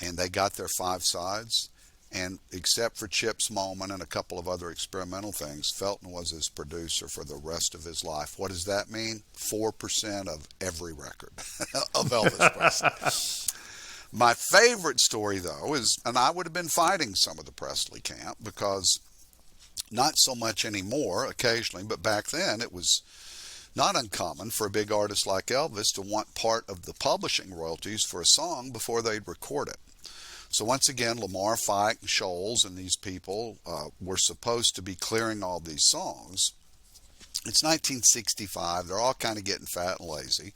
And they got their 5 sides. And except for Chip's Moment and a couple of other experimental things, Felton was his producer for the rest of his life. What does that mean? 4% of every record of Elvis Presley. My favorite story, though, is, and I would have been fighting some of the Presley camp, because not so much anymore, occasionally, but back then it was not uncommon for a big artist like Elvis to want part of the publishing royalties for a song before they'd record it. So once again, Lamar Fike and Scholes and these people were supposed to be clearing all these songs. It's 1965. They're all kind of getting fat and lazy.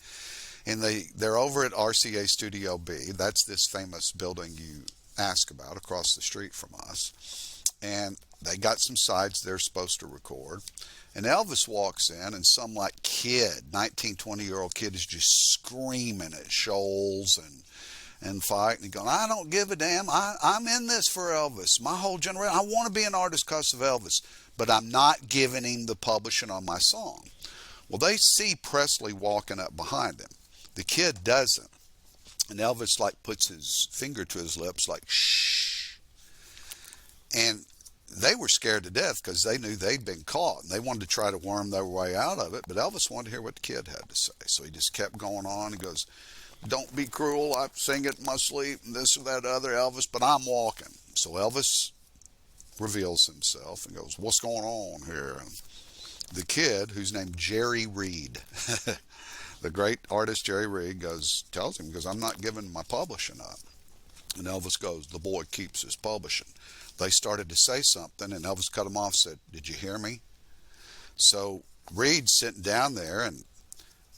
And they're over at RCA Studio B. That's this famous building you ask about across the street from us. And they got some sides they're supposed to record. And Elvis walks in, and some like kid, 19, 20-year-old kid, is just screaming at Scholes and Fike, and he going, I don't give a damn. I'm in this for Elvis. My whole generation, I want to be an artist because of Elvis, but I'm not giving him the publishing on my song. Well, they see Presley walking up behind him. The kid doesn't. And Elvis like puts his finger to his lips like, shh. And they were scared to death because they knew they'd been caught, and they wanted to try to worm their way out of it, but Elvis wanted to hear what the kid had to say. So he just kept going on. He goes, don't be cruel, I sing it in my sleep, and this or that other, Elvis, but I'm walking. So Elvis reveals himself and goes, what's going on here? And the kid, who's named Jerry Reed, the great artist Jerry Reed, tells him, because I'm not giving my publishing up. And Elvis goes, the boy keeps his publishing. They started to say something, and Elvis cut him off, said, did you hear me? So Reed's sitting down there, and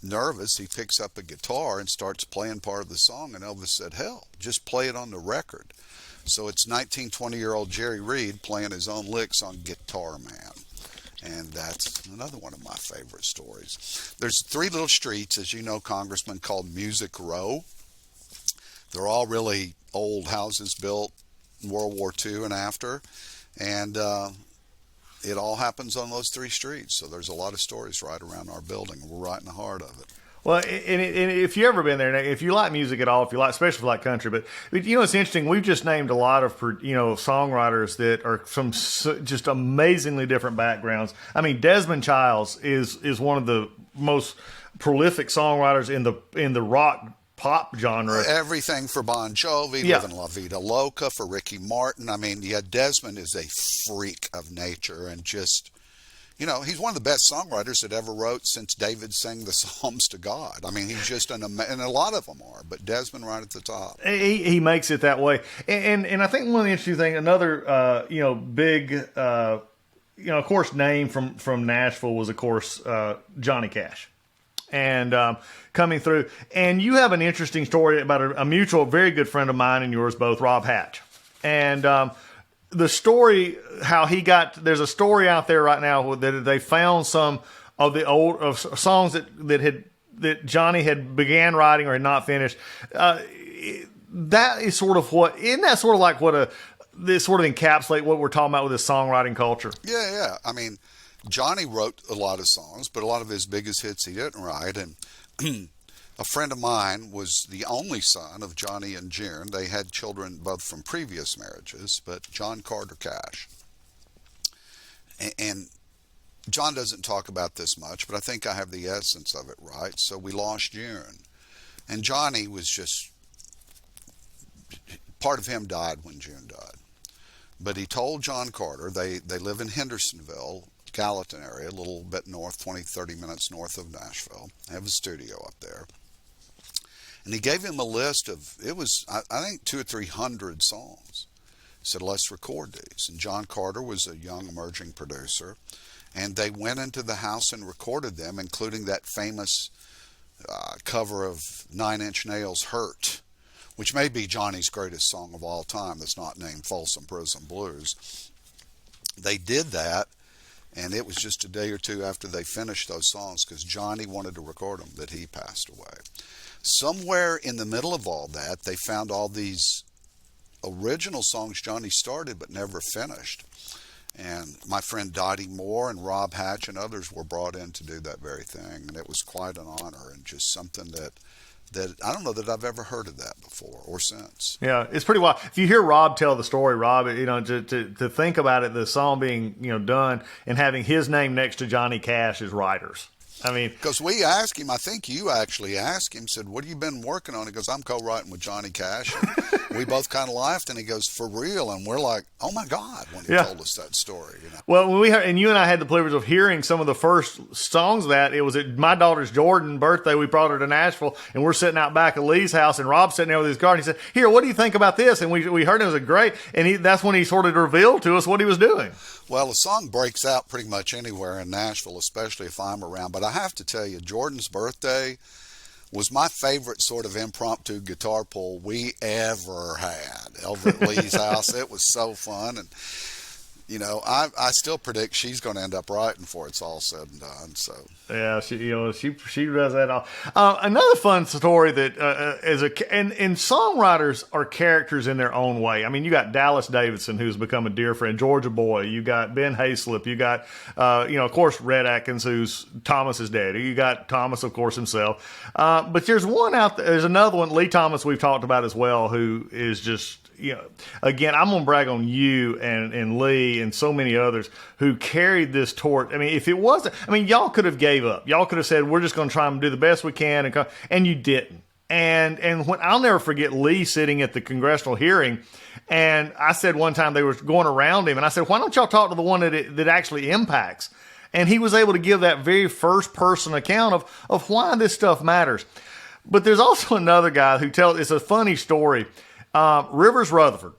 nervous, he picks up a guitar and starts playing part of the song, and Elvis said, hell, just play it on the record. So it's 19, 20-year-old Jerry Reed playing his own licks on Guitar Man. And that's another one of my favorite stories. There's 3 little streets, as you know, Congressman, called Music Row. They're all really old houses built in World War II and after. And it all happens on those 3 streets. So there's a lot of stories right around our building. We're right in the heart of it. Well, and if you've ever been there, if you like music at all, especially if you like country, but you know, it's interesting. We've just named a lot of, songwriters that are from just amazingly different backgrounds. I mean, Desmond Childs is one of the most prolific songwriters in the rock pop genre. Everything for Bon Jovi, Livin' La Vida Loca, for Ricky Martin. I mean, Desmond is a freak of nature, and just, he's one of the best songwriters that ever wrote since David sang the Psalms to God. I mean, he's just and a lot of them are, but Desmond right at the top. He makes it that way. And I think one of the interesting things, another, big, of course, name from Nashville was, of course, Johnny Cash. And coming through. And you have an interesting story about a mutual, very good friend of mine and yours both, Rob Hatch. And the story, how he got, there's a story out there right now that they found some of the old songs that Johnny had began writing or had not finished. That is sort of isn't that sort of like this sort of encapsulate what we're talking about with this songwriting culture? Yeah. I mean, Johnny wrote a lot of songs, but a lot of his biggest hits he didn't write. And a friend of mine was the only son of Johnny and June. They had children both from previous marriages, but John Carter Cash. And John doesn't talk about this much, but I think I have the essence of it right. So we lost June. And Johnny was just, part of him died when June died. But he told John Carter, they live in Hendersonville, Gallatin area, a little bit north, 20, 30 minutes north of Nashville. They have a studio up there. And he gave him a list of, it was, I think, 200 or 300 songs. He said, let's record these. And John Carter was a young emerging producer. And they went into the house and recorded them, including that famous cover of Nine Inch Nails' Hurt, which may be Johnny's greatest song of all time that's not named Folsom Prison Blues. They did that. And it was just a day or two after they finished those songs, because Johnny wanted to record them, that he passed away. Somewhere in the middle of all that, they found all these original songs Johnny started but never finished. And my friend Dottie Moore and Rob Hatch and others were brought in to do that very thing. And it was quite an honor, and just something that that I don't know that I've ever heard of that before or since. Yeah, it's pretty wild. If you hear Rob tell the story, Rob, to think about it, the song being, done and having his name next to Johnny Cash as writers. I mean, because we asked him, I think you actually asked him, said, what have you been working on? He goes, I'm co-writing with Johnny Cash. And we both kind of laughed, and he goes, for real? And we're like, oh my God, when he told us that story. Well, when we heard, and you and I had the privilege of hearing some of the first songs of that, it was at my daughter's Jordan birthday. We brought her to Nashville, and we're sitting out back at Lee's house, and Rob's sitting there with his guitar, and he said, here, what do you think about this? And we heard it was great, and that's when he sort of revealed to us what he was doing. Well, the song breaks out pretty much anywhere in Nashville, especially if I'm around. But I have to tell you, Jordan's birthday was my favorite sort of impromptu guitar pull we ever had over at Lee's house. It was so fun. And, I still predict she's going to end up writing before it's all said and done. So yeah, she does that all. Another fun story that and songwriters are characters in their own way. I mean, you got Dallas Davidson, who's become a dear friend, Georgia Boy. You got Ben Hayslip. You got of course, Red Atkins, who's Thomas's daddy. You got Thomas, of course, himself. But there's one out there. There's another one, Lee Thomas, we've talked about as well, who is just. Again, I'm going to brag on you and Lee and so many others who carried this torch. I mean, if it wasn't, y'all could have gave up. Y'all could have said, we're just going to try and do the best we can. And you didn't. And when I'll never forget Lee sitting at the congressional hearing. And I said one time they were going around him. And I said, why don't y'all talk to the one that actually impacts? And he was able to give that very first person account of why this stuff matters. But there's also another guy who it's a funny story. Rivers Rutherford.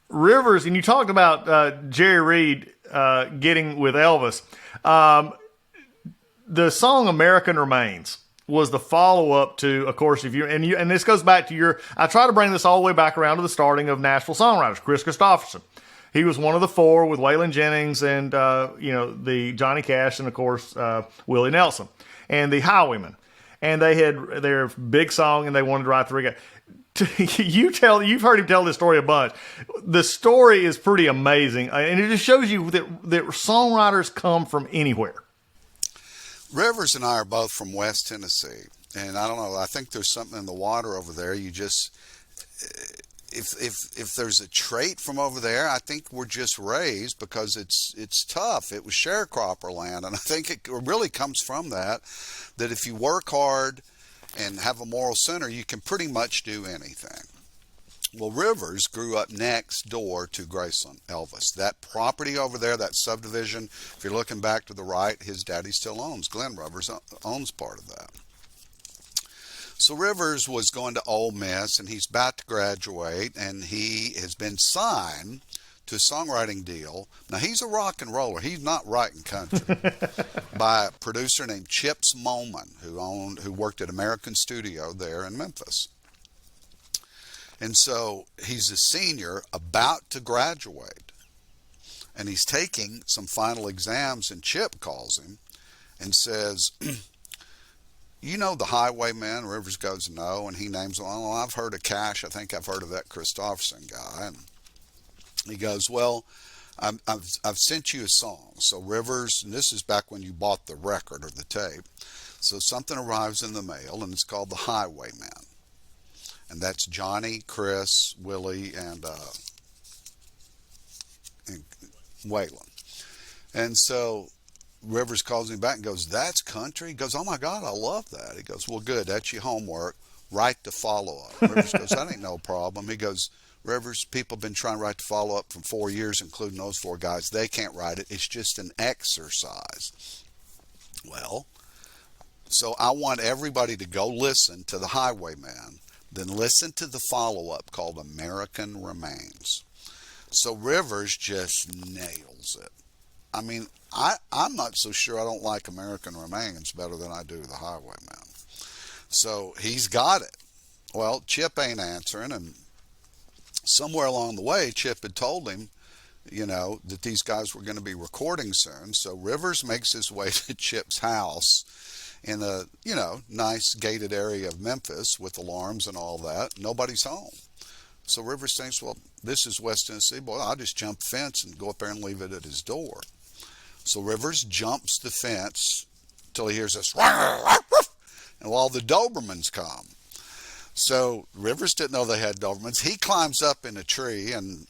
Rivers, and you talked about Jerry Reed getting with Elvis. The song "American Remains" was the follow-up to, of course, and this goes back to I try to bring this all the way back around to the starting of Nashville Songwriters. Chris Christopherson. He was one of the four with Waylon Jennings and the Johnny Cash and of course Willie Nelson and the Highwaymen. And they had their big song and they wanted to write the reggae. You've heard him tell this story a bunch. The story is pretty amazing, and it just shows you that songwriters come from anywhere. Rivers and I are both from West Tennessee, and I don't know, I think there's something in the water over there. You just, if there's a trait from over there, I think we're just raised because it's tough. It was sharecropper land, and I think it really comes from that if you work hard and have a moral center, you can pretty much do anything. Well, Rivers grew up next door to Graceland, Elvis. That property over there, that subdivision, if you're looking back to the right, his daddy still owns. Glenn Rivers owns part of that. So Rivers was going to Ole Miss, and he's about to graduate, and he has been signed to a songwriting deal. Now, he's a rock and roller. He's not writing country. By a producer named Chips Moman, who worked at American Studio there in Memphis. And so he's a senior about to graduate. And he's taking some final exams, and Chip calls him and says, you know the Highwaymen? Rivers goes, no. And he names them. Oh, I've heard of Cash. I think I've heard of that Christopherson guy. And he goes, well, I've sent you a song. So Rivers, and this is back when you bought the record or the tape. So something arrives in the mail, and it's called The Highwayman. And that's Johnny, Chris, Willie, and Waylon. And so Rivers calls me back and goes, that's country? He goes, oh my God, I love that. He goes, well, good, that's your homework. Write the follow-up. Rivers goes, that ain't no problem. He goes, Rivers, people have been trying to write the follow-up for 4 years, including those four guys. They can't write it. It's just an exercise. Well, so I want everybody to go listen to The Highwayman, then listen to the follow-up called American Remains. So Rivers just nails it. I mean, I'm not so sure I don't like American Remains better than I do The Highwayman. So he's got it. Well, Chip ain't answering, and somewhere along the way, Chip had told him, that these guys were going to be recording soon. So Rivers makes his way to Chip's house in a, nice gated area of Memphis with alarms and all that. Nobody's home. So Rivers thinks, well, this is West Tennessee. Boy, I'll just jump the fence and go up there and leave it at his door. So Rivers jumps the fence till he hears this, and while the Dobermans come, So Rivers didn't know they had Dobermans. He climbs up in a tree, and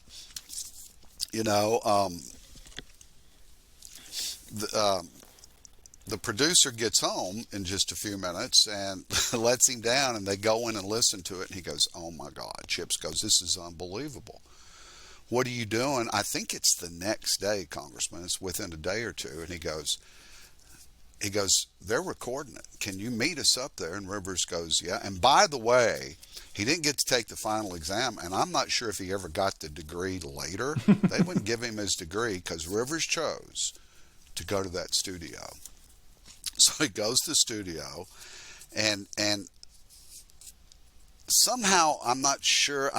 the producer gets home in just a few minutes and lets him down, and they go in and listen to it, and he goes, "Oh my God." Chips goes, "This is unbelievable. What are you doing?" I think it's the next day, Congressman. It's within a day or two. And he goes, "They're recording it. Can you meet us up there?" And Rivers goes, "Yeah." And by the way, he didn't get to take the final exam, and I'm not sure if he ever got the degree later. They wouldn't give him his degree because Rivers chose to go to that studio. So he goes to the studio, and somehow, I'm not sure,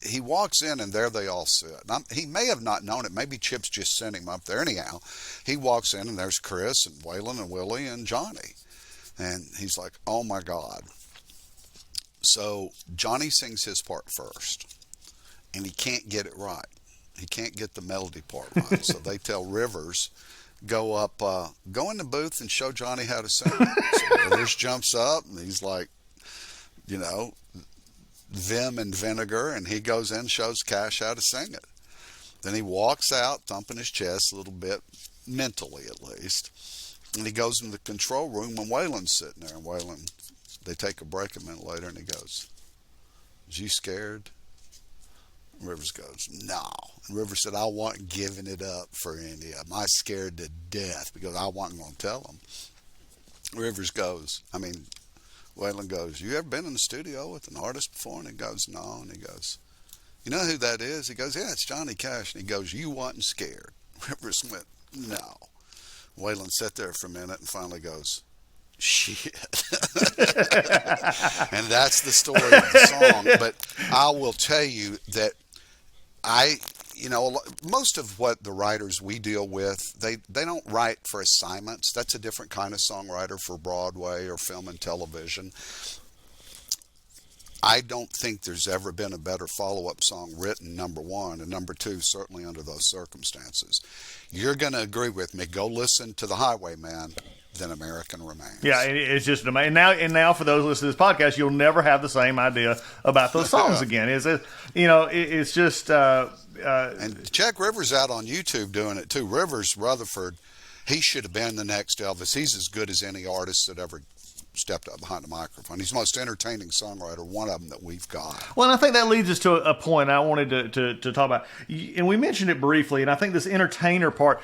he walks in, and there they all sit. He may have not known it. Maybe Chips just sent him up there. Anyhow, he walks in, and there's Chris and Waylon and Willie and Johnny. And he's like, "Oh, my God." So Johnny sings his part first, and he can't get it right. He can't get the melody part right. So they tell Rivers, go in the booth and show Johnny how to sing. So Rivers jumps up, and he's like, vim and vinegar, and he goes in and shows Cash how to sing it. Then he walks out, thumping his chest a little bit, mentally at least, and he goes into the control room, and Waylon's sitting there, and Waylon, they take a break a minute later, and he goes, "Is you scared?" Rivers goes, "No." And Rivers said, "I wasn't giving it up for any of them. I scared to death because I wasn't going to tell them." Waylon goes, "You ever been in the studio with an artist before?" And he goes, "No." And he goes, "You know who that is?" He goes, "Yeah, it's Johnny Cash." And he goes, "You wasn't scared?" Rivers went, "No." Waylon sat there for a minute and finally goes, "Shit." And that's the story of the song. But I will tell you that most of what the writers we deal with, they don't write for assignments. That's a different kind of songwriter for Broadway or film and television. I don't think there's ever been a better follow-up song written, number one, and number two, certainly under those circumstances. You're going to agree with me. Go listen to The Highwayman, then American Remains. Yeah, it's just amazing. And now for those listening to this podcast, you'll never have the same idea about those songs again. It's just... and check Rivers out on YouTube doing it too. Rivers Rutherford, he should have been the next Elvis. He's as good as any artist that ever stepped up behind the microphone. He's the most entertaining songwriter, one of them that we've got. Well, and I think that leads us to a point I wanted to talk about. And we mentioned it briefly, and I think this entertainer part...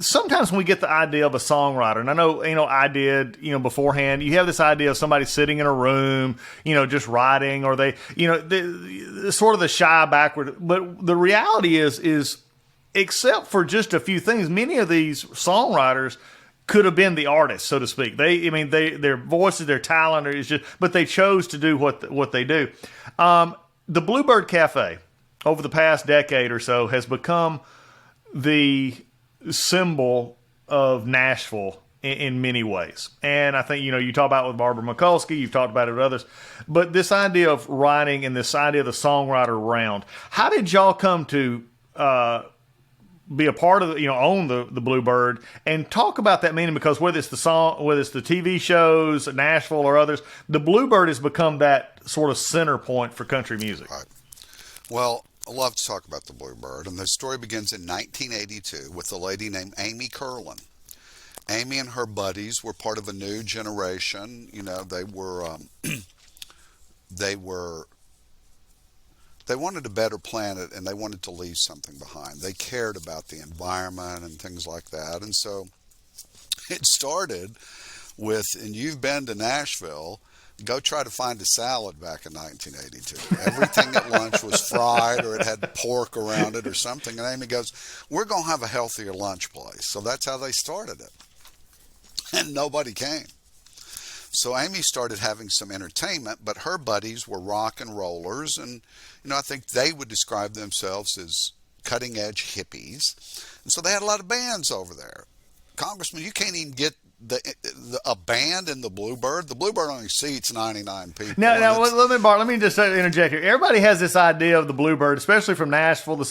Sometimes when we get the idea of a songwriter, and I know, I did, beforehand, you have this idea of somebody sitting in a room, just writing, or they, sort of the shy, backward. But the reality is except for just a few things, many of these songwriters could have been the artists, so to speak. Their voices, their talent is just, but they chose to do what they do. The Bluebird Cafe over the past decade or so has become the symbol of Nashville in many ways. And I think, you talk about it with Barbara Mikulski, you've talked about it with others, but this idea of writing and this idea of the songwriter round, how did y'all come to be a part of own the Bluebird, and talk about that meaning? Because whether it's the song, whether it's the TV shows, Nashville or others, the Bluebird has become that sort of center point for country music. Right. Well, I love to talk about the Bluebird, and the story begins in 1982 with a lady named Amy Curlin. Amy and her buddies were part of a new generation. They wanted a better planet, and they wanted to leave something behind. They cared about the environment and things like that, and so it started with, and you've been to Nashville, go try to find a salad back in 1982. Everything at lunch was fried, or it had pork around it or something. And Amy goes, "We're going to have a healthier lunch place." So that's how they started it. And nobody came. So Amy started having some entertainment, but her buddies were rock and rollers. And, I think they would describe themselves as cutting edge hippies. And so they had a lot of bands over there. Congressman, you can't even get a band in the Bluebird. The Bluebird only seats 99 people. Now, let me just interject here. Everybody has this idea of the Bluebird, especially from Nashville. The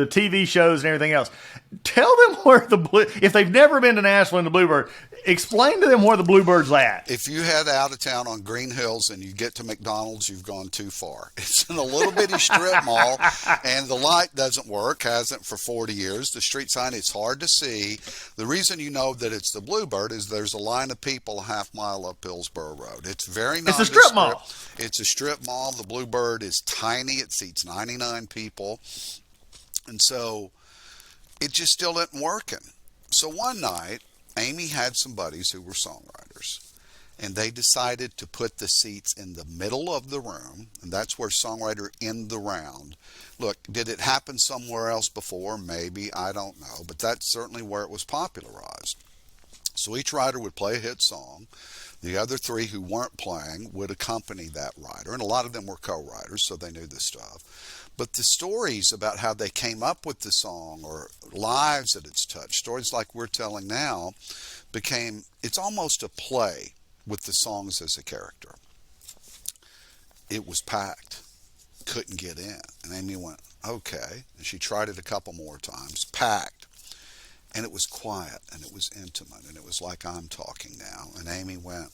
TV shows and everything else. Tell them where if they've never been to Nashville in the Bluebird, Explain to them where the Bluebird's at. If you head out of town on Green Hills and you get to McDonald's, you've gone too far. It's in a little bitty strip mall, and the light doesn't work, hasn't for 40 years. The street sign, it's hard to see. The reason you know that it's the Bluebird is there's a line of people a half mile up Hillsborough Road. It's very nondescript. It's a strip mall. It's a strip mall. The Bluebird is tiny. It seats 99 people. And so it just still isn't working. So one night, Amy had some buddies who were songwriters, and they decided to put the seats in the middle of the room, and that's where Songwriter End the Round. Look, did it happen somewhere else before? Maybe, I don't know, but that's certainly where it was popularized. So each writer would play a hit song. The other three who weren't playing would accompany that writer, and a lot of them were co-writers, so they knew this stuff. But the stories about how they came up with the song or lives that it's touched, stories like we're telling now, it's almost a play with the songs as a character. It was packed. Couldn't get in. And Amy went, okay. And she tried it a couple more times. Packed. And it was quiet and it was intimate and it was like I'm talking now. And Amy went,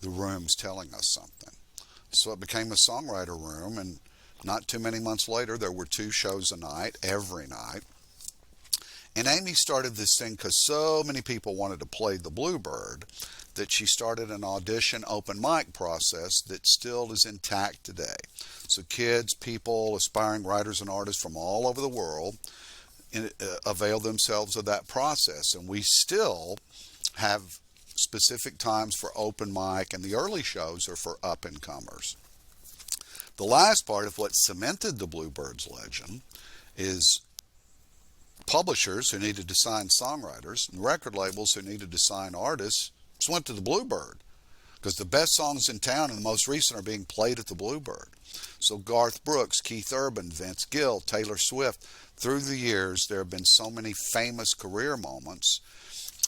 the room's telling us something. So it became a songwriter room, and not too many months later, there were 2 shows a night, every night. And Amy started this thing because so many people wanted to play the Bluebird that she started an audition open mic process that still is intact today. So kids, people, aspiring writers and artists from all over the world avail themselves of that process. And we still have specific times for open mic, and the early shows are for up-and-comers. The last part of what cemented the Bluebird's legend is publishers who needed to sign songwriters and record labels who needed to sign artists just went to the Bluebird, because the best songs in town and the most recent are being played at the Bluebird. So Garth Brooks, Keith Urban, Vince Gill, Taylor Swift, through the years there have been so many famous career moments.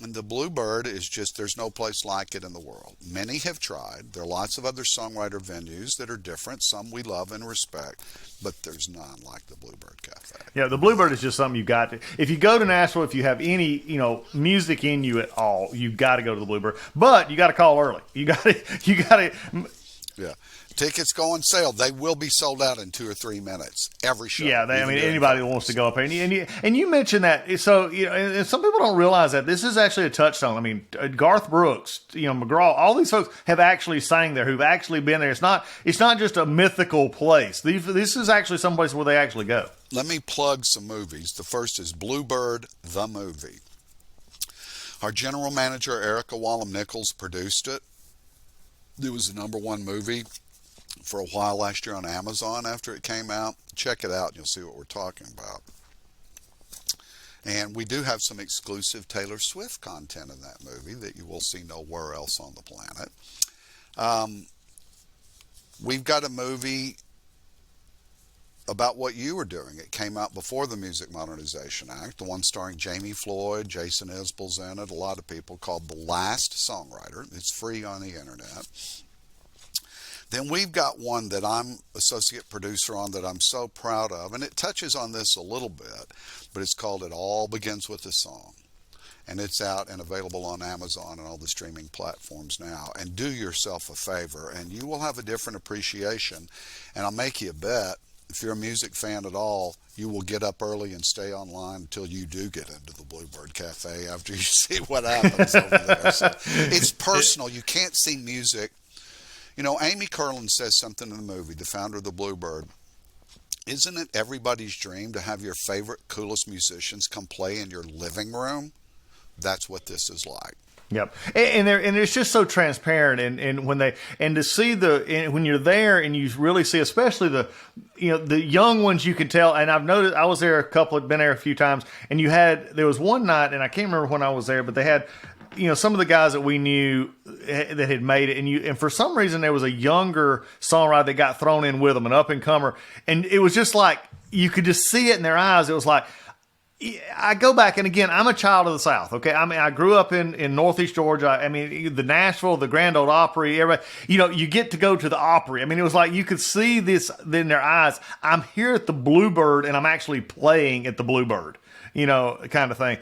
And the Bluebird is just, there's no place like it in the world. Many have tried. There are lots of other songwriter venues that are different. Some we love and respect, but there's none like the Bluebird Cafe. Yeah, the Bluebird is just something you got to. If you go to Nashville, if you have any, music in you at all, you got to go to the Bluebird. But you got to call early. You got to. Yeah. Tickets go on sale. They will be sold out in 2 or 3 minutes. Every show. Yeah, anybody that wants to go up there. And you mentioned that. So, and some people don't realize that this is actually a touchstone. I mean, Garth Brooks, McGraw, all these folks have actually sang there, who've actually been there. It's not just a mythical place. This is actually someplace where they actually go. Let me plug some movies. The first is Bluebird, the movie. Our general manager, Erica Wallum-Nichols, produced it. It was the #1 movie for a while last year on Amazon after it came out. Check it out and you'll see what we're talking about. And we do have some exclusive Taylor Swift content in that movie that you will see nowhere else on the planet. We've got a movie about what you were doing. It came out before the Music Modernization Act, the one starring Jamie Floyd, Jason Isbell's in it, a lot of people, called The Last Songwriter. It's free on the internet. Then we've got one that I'm associate producer on that I'm so proud of, and it touches on this a little bit, but it's called It All Begins With a Song. And it's out and available on Amazon and all the streaming platforms now. And do yourself a favor, and you will have a different appreciation. And I'll make you a bet, if you're a music fan at all, you will get up early and stay online until you do get into the Bluebird Cafe after you see what happens over there. So it's personal. You can't see music. Amy Curlin says something in the movie, the founder of the Bluebird. Isn't it everybody's dream to have your favorite, coolest musicians come play in your living room? That's what this is like. Yep, and it's just so transparent, and to see when you're there and you really see, especially the young ones, you can tell. And I've noticed, I was there been there a few times, and there was one night, and I can't remember when I was there, but they had some of the guys that we knew that had made it, and for some reason there was a younger songwriter that got thrown in with them, an up and comer, and it was just like you could just see it in their eyes. It was like, I go back, and again, I'm a child of the South, okay? I mean, I grew up in Northeast Georgia. I mean, the Nashville, the Grand Ole Opry, everybody, you get to go to the Opry. I mean, it was like you could see this in their eyes. I'm here at the Bluebird, and I'm actually playing at the Bluebird. kind of thing.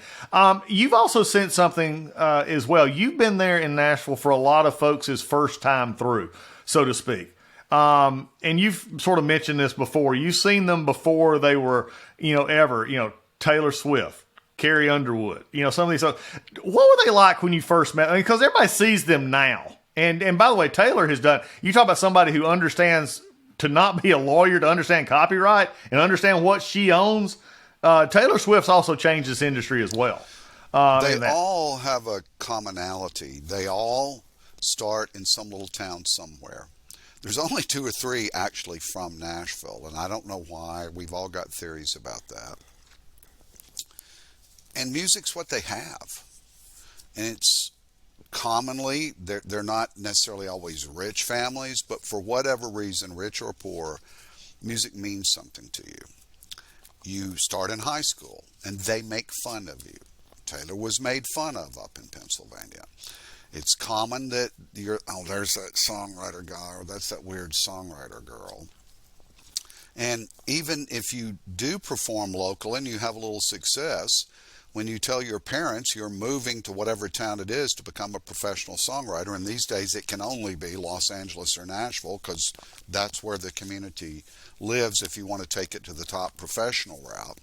You've also sent something as well. You've been there in Nashville for a lot of folks' first time through, so to speak. And you've sort of mentioned this before. You've seen them before they were, Taylor Swift, Carrie Underwood, some of these. What were they like when you first met? Because everybody sees them now. And by the way, Taylor has done, you talk about somebody who understands to not be a lawyer, to understand copyright and understand what she owns. Taylor Swift's also changed this industry as well. They all have a commonality. They all start in some little town somewhere. There's only 2 or 3 actually from Nashville, and I don't know why. We've all got theories about that. And music's what they have. And it's commonly, they're not necessarily always rich families, but for whatever reason, rich or poor, music means something to you. You start in high school, and they make fun of you. Taylor was made fun of up in Pennsylvania. It's common that there's that songwriter guy, or that's that weird songwriter girl. And even if you do perform local and you have a little success, when you tell your parents you're moving to whatever town it is to become a professional songwriter, and these days it can only be Los Angeles or Nashville because that's where the community lives if you want to take it to the top professional route,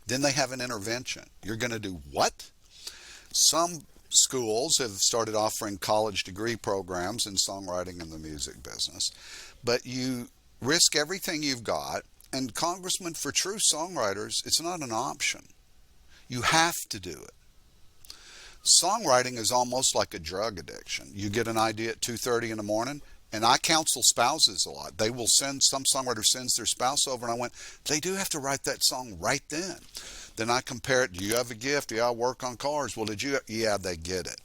then they have an intervention. You're going to do what? Some schools have started offering college degree programs in songwriting and the music business, but you risk everything you've got, and Congressman, for true songwriters, it's not an option. You have to do it. Songwriting is almost like a drug addiction. You get an idea at 2:30 in the morning, and I counsel spouses a lot. They will some songwriter sends their spouse over, and I went, they do have to write that song right then. Then I compare it. Do you have a gift? Yeah, I work on cars. Well, yeah, they get it.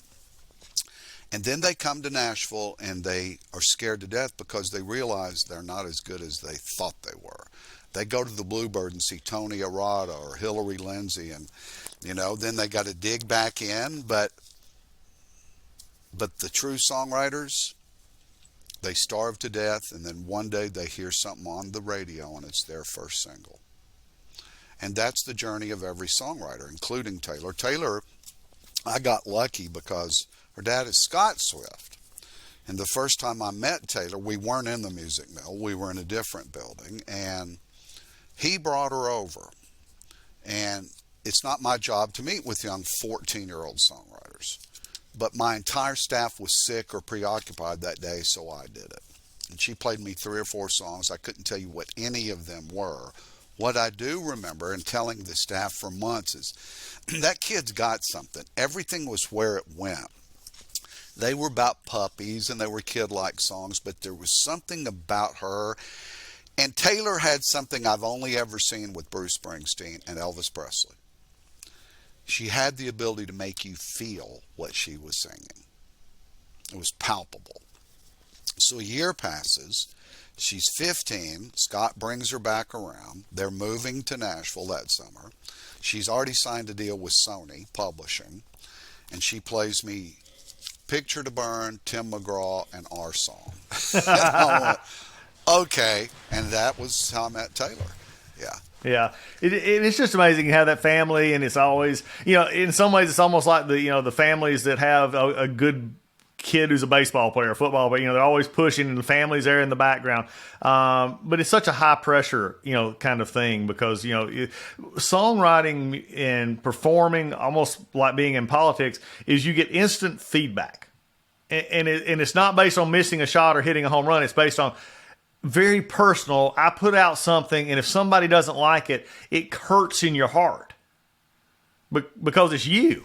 And then they come to Nashville, and they are scared to death because they realize they're not as good as they thought they were. They go to the Bluebird and see Tony Arata or Hillary Lindsey, and then they got to dig back in. But the true songwriters, they starve to death, and then one day they hear something on the radio, and it's their first single. And that's the journey of every songwriter, including Taylor. Taylor, I got lucky because her dad is Scott Swift. And the first time I met Taylor, we weren't in the Music Mill. We were in a different building, and he brought her over. And it's not my job to meet with young 14-year-old songwriters. But my entire staff was sick or preoccupied that day, so I did it. And she played me 3 or 4 songs. I couldn't tell you what any of them were. What I do remember, and telling the staff for months, is that kid's got something. Everything was where it went. They were about puppies, and they were kid-like songs, but there was something about her. And Taylor had something I've only ever seen with Bruce Springsteen and Elvis Presley. She had the ability to make you feel what she was singing. It was palpable. So a year passes. She's 15. Scott brings her back around. They're moving to Nashville that summer. She's already signed a deal with Sony Publishing, and she plays me Picture to Burn, Tim McGraw, and our song. And I went, okay, and that was how I met Taylor. Yeah. Yeah, it's just amazing you have that family, and it's always, in some ways it's almost like the families that have a good kid who's a baseball player, a football player. They're always pushing, and the family's there in the background. But it's such a high pressure, kind of thing, because songwriting and performing, almost like being in politics, is you get instant feedback, and it's not based on missing a shot or hitting a home run. It's based on very personal. I put out something, and if somebody doesn't like it, it hurts in your heart because it's you.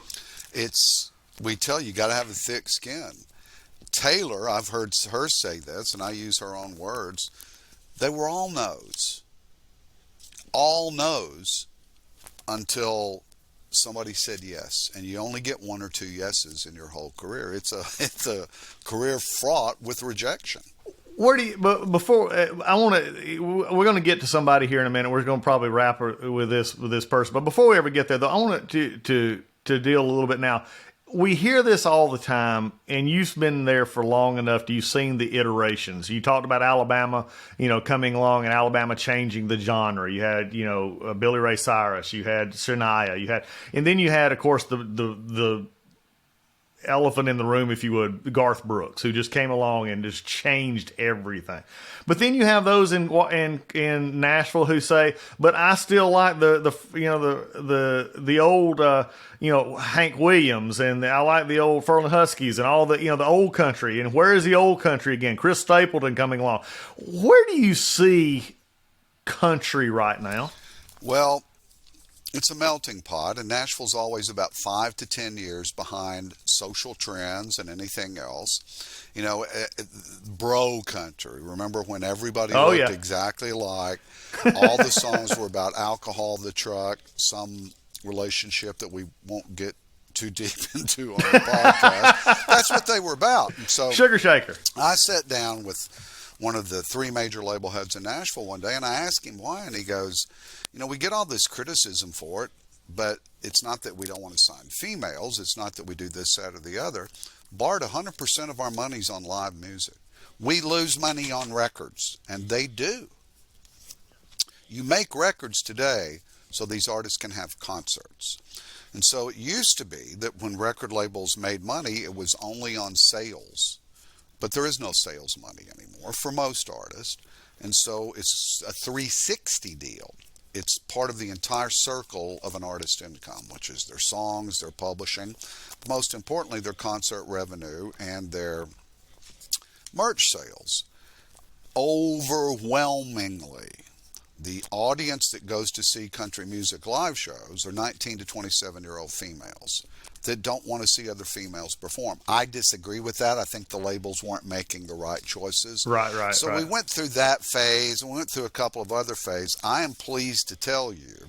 We tell you got to have a thick skin. Taylor, I've heard her say this, and I use her own words. They were all no's until somebody said yes, and you only get 1 or 2 yeses in your whole career. It's a career fraught with rejection. Where do you? But before we're going to get to somebody here in a minute. We're going to probably wrap with this person. But before we ever get there, though, I want to deal a little bit now. we hear this all the time, and you've been there for long enough. You've seen the iterations. You talked about Alabama, coming along and Alabama changing the genre. You had, Billy Ray Cyrus. You had Shania. And then you had, of course, the elephant in the room, if you would, Garth Brooks, who just came along and just changed everything. But then you have those in Nashville who say, "But I still like the old Hank Williams, and I like the old Furlin Huskies and all the old country." And where is the old country again? Chris Stapleton coming along. Where do you see country right now? Well, it's a melting pot, and Nashville's always about 5 to 10 years behind social trends and anything else. Bro country. Remember when everybody looked exactly alike? All the songs were about alcohol, the truck, some relationship that we won't get too deep into on the podcast. That's what they were about. And so Sugar Shaker. I sat down with one of the 3 major label heads in Nashville one day, and I asked him why, and he goes, we get all this criticism for it, but it's not that we don't want to sign females. It's not that we do this, that, or the other. Bart, 100% of our money's on live music. We lose money on records, and they do. You make records today so these artists can have concerts. And so it used to be that when record labels made money, it was only on sales. But there is no sales money anymore for most artists. And so it's a 360 deal. It's part of the entire circle of an artist's income, which is their songs, their publishing, most importantly, their concert revenue and their merch sales. Overwhelmingly, the audience that goes to see country music live shows are 19 to 27-year-old females that don't want to see other females perform. I disagree with that. I think the labels weren't making the right choices. Right. So we went through that phase, and we went through a couple of other phases. I am pleased to tell you,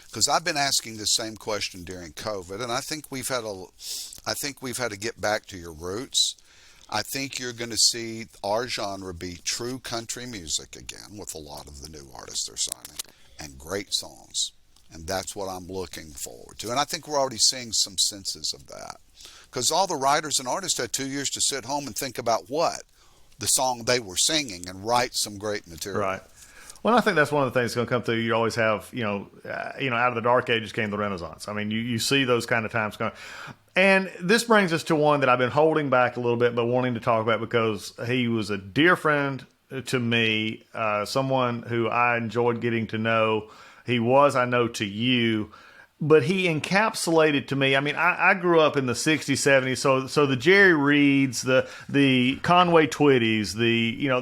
because I've been asking the same question during COVID, and I think we've had to get back to your roots. I think you're going to see our genre be true country music again with a lot of the new artists they're signing, and great songs. And that's what I'm looking forward to. And I think we're already seeing some senses of that. Because all the writers and artists had 2 years to sit home and think about what? The song they were singing and write some great material. Right. Well, I think that's one of the things that's going to come through. You always have, out of the dark ages came the Renaissance. I mean, you see those kind of times going. And this brings us to one that I've been holding back a little bit, but wanting to talk about because he was a dear friend to me, someone who I enjoyed getting to know. He was, I know, to you, but he encapsulated to me. I mean, I grew up in the 60s, 70s, so the Jerry Reeds, the Conway Twitties,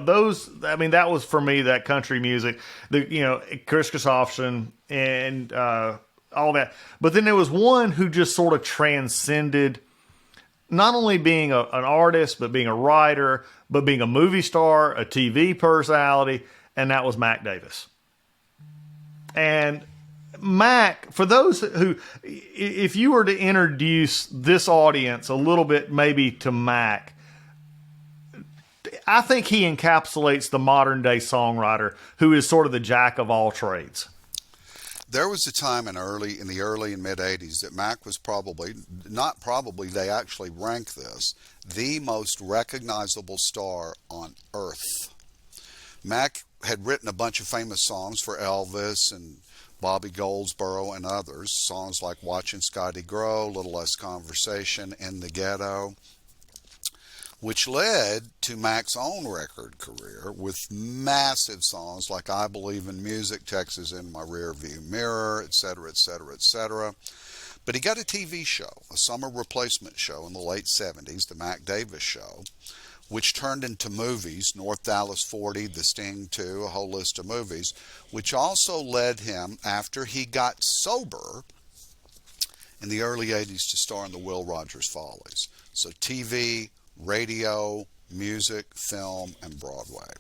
those. I mean, that was for me that country music. Chris Christopherson and all that. But then there was one who just sort of transcended not only being an artist, but being a writer, but being a movie star, a TV personality, and that was Mac Davis. And Mac, for those who, if you were to introduce this audience a little bit maybe to Mac, I think he encapsulates the modern day songwriter who is sort of the jack of all trades. There was a time in the early and mid 80s that Mac was they actually rank this, the most recognizable star on earth. Mac had written a bunch of famous songs for Elvis and Bobby Goldsboro and others, songs like Watching Scotty Grow, Little Less Conversation, In the Ghetto, which led to Mac's own record career with massive songs like I Believe in Music, Texas in My Rearview Mirror, etc., etc., etc. But he got a TV show, a summer replacement show in the late 70s, the Mac Davis Show, which turned into movies, North Dallas 40, The Sting 2, a whole list of movies, which also led him, after he got sober in the early 80s, to star in the Will Rogers Follies. So TV, radio, music, film, and Broadway.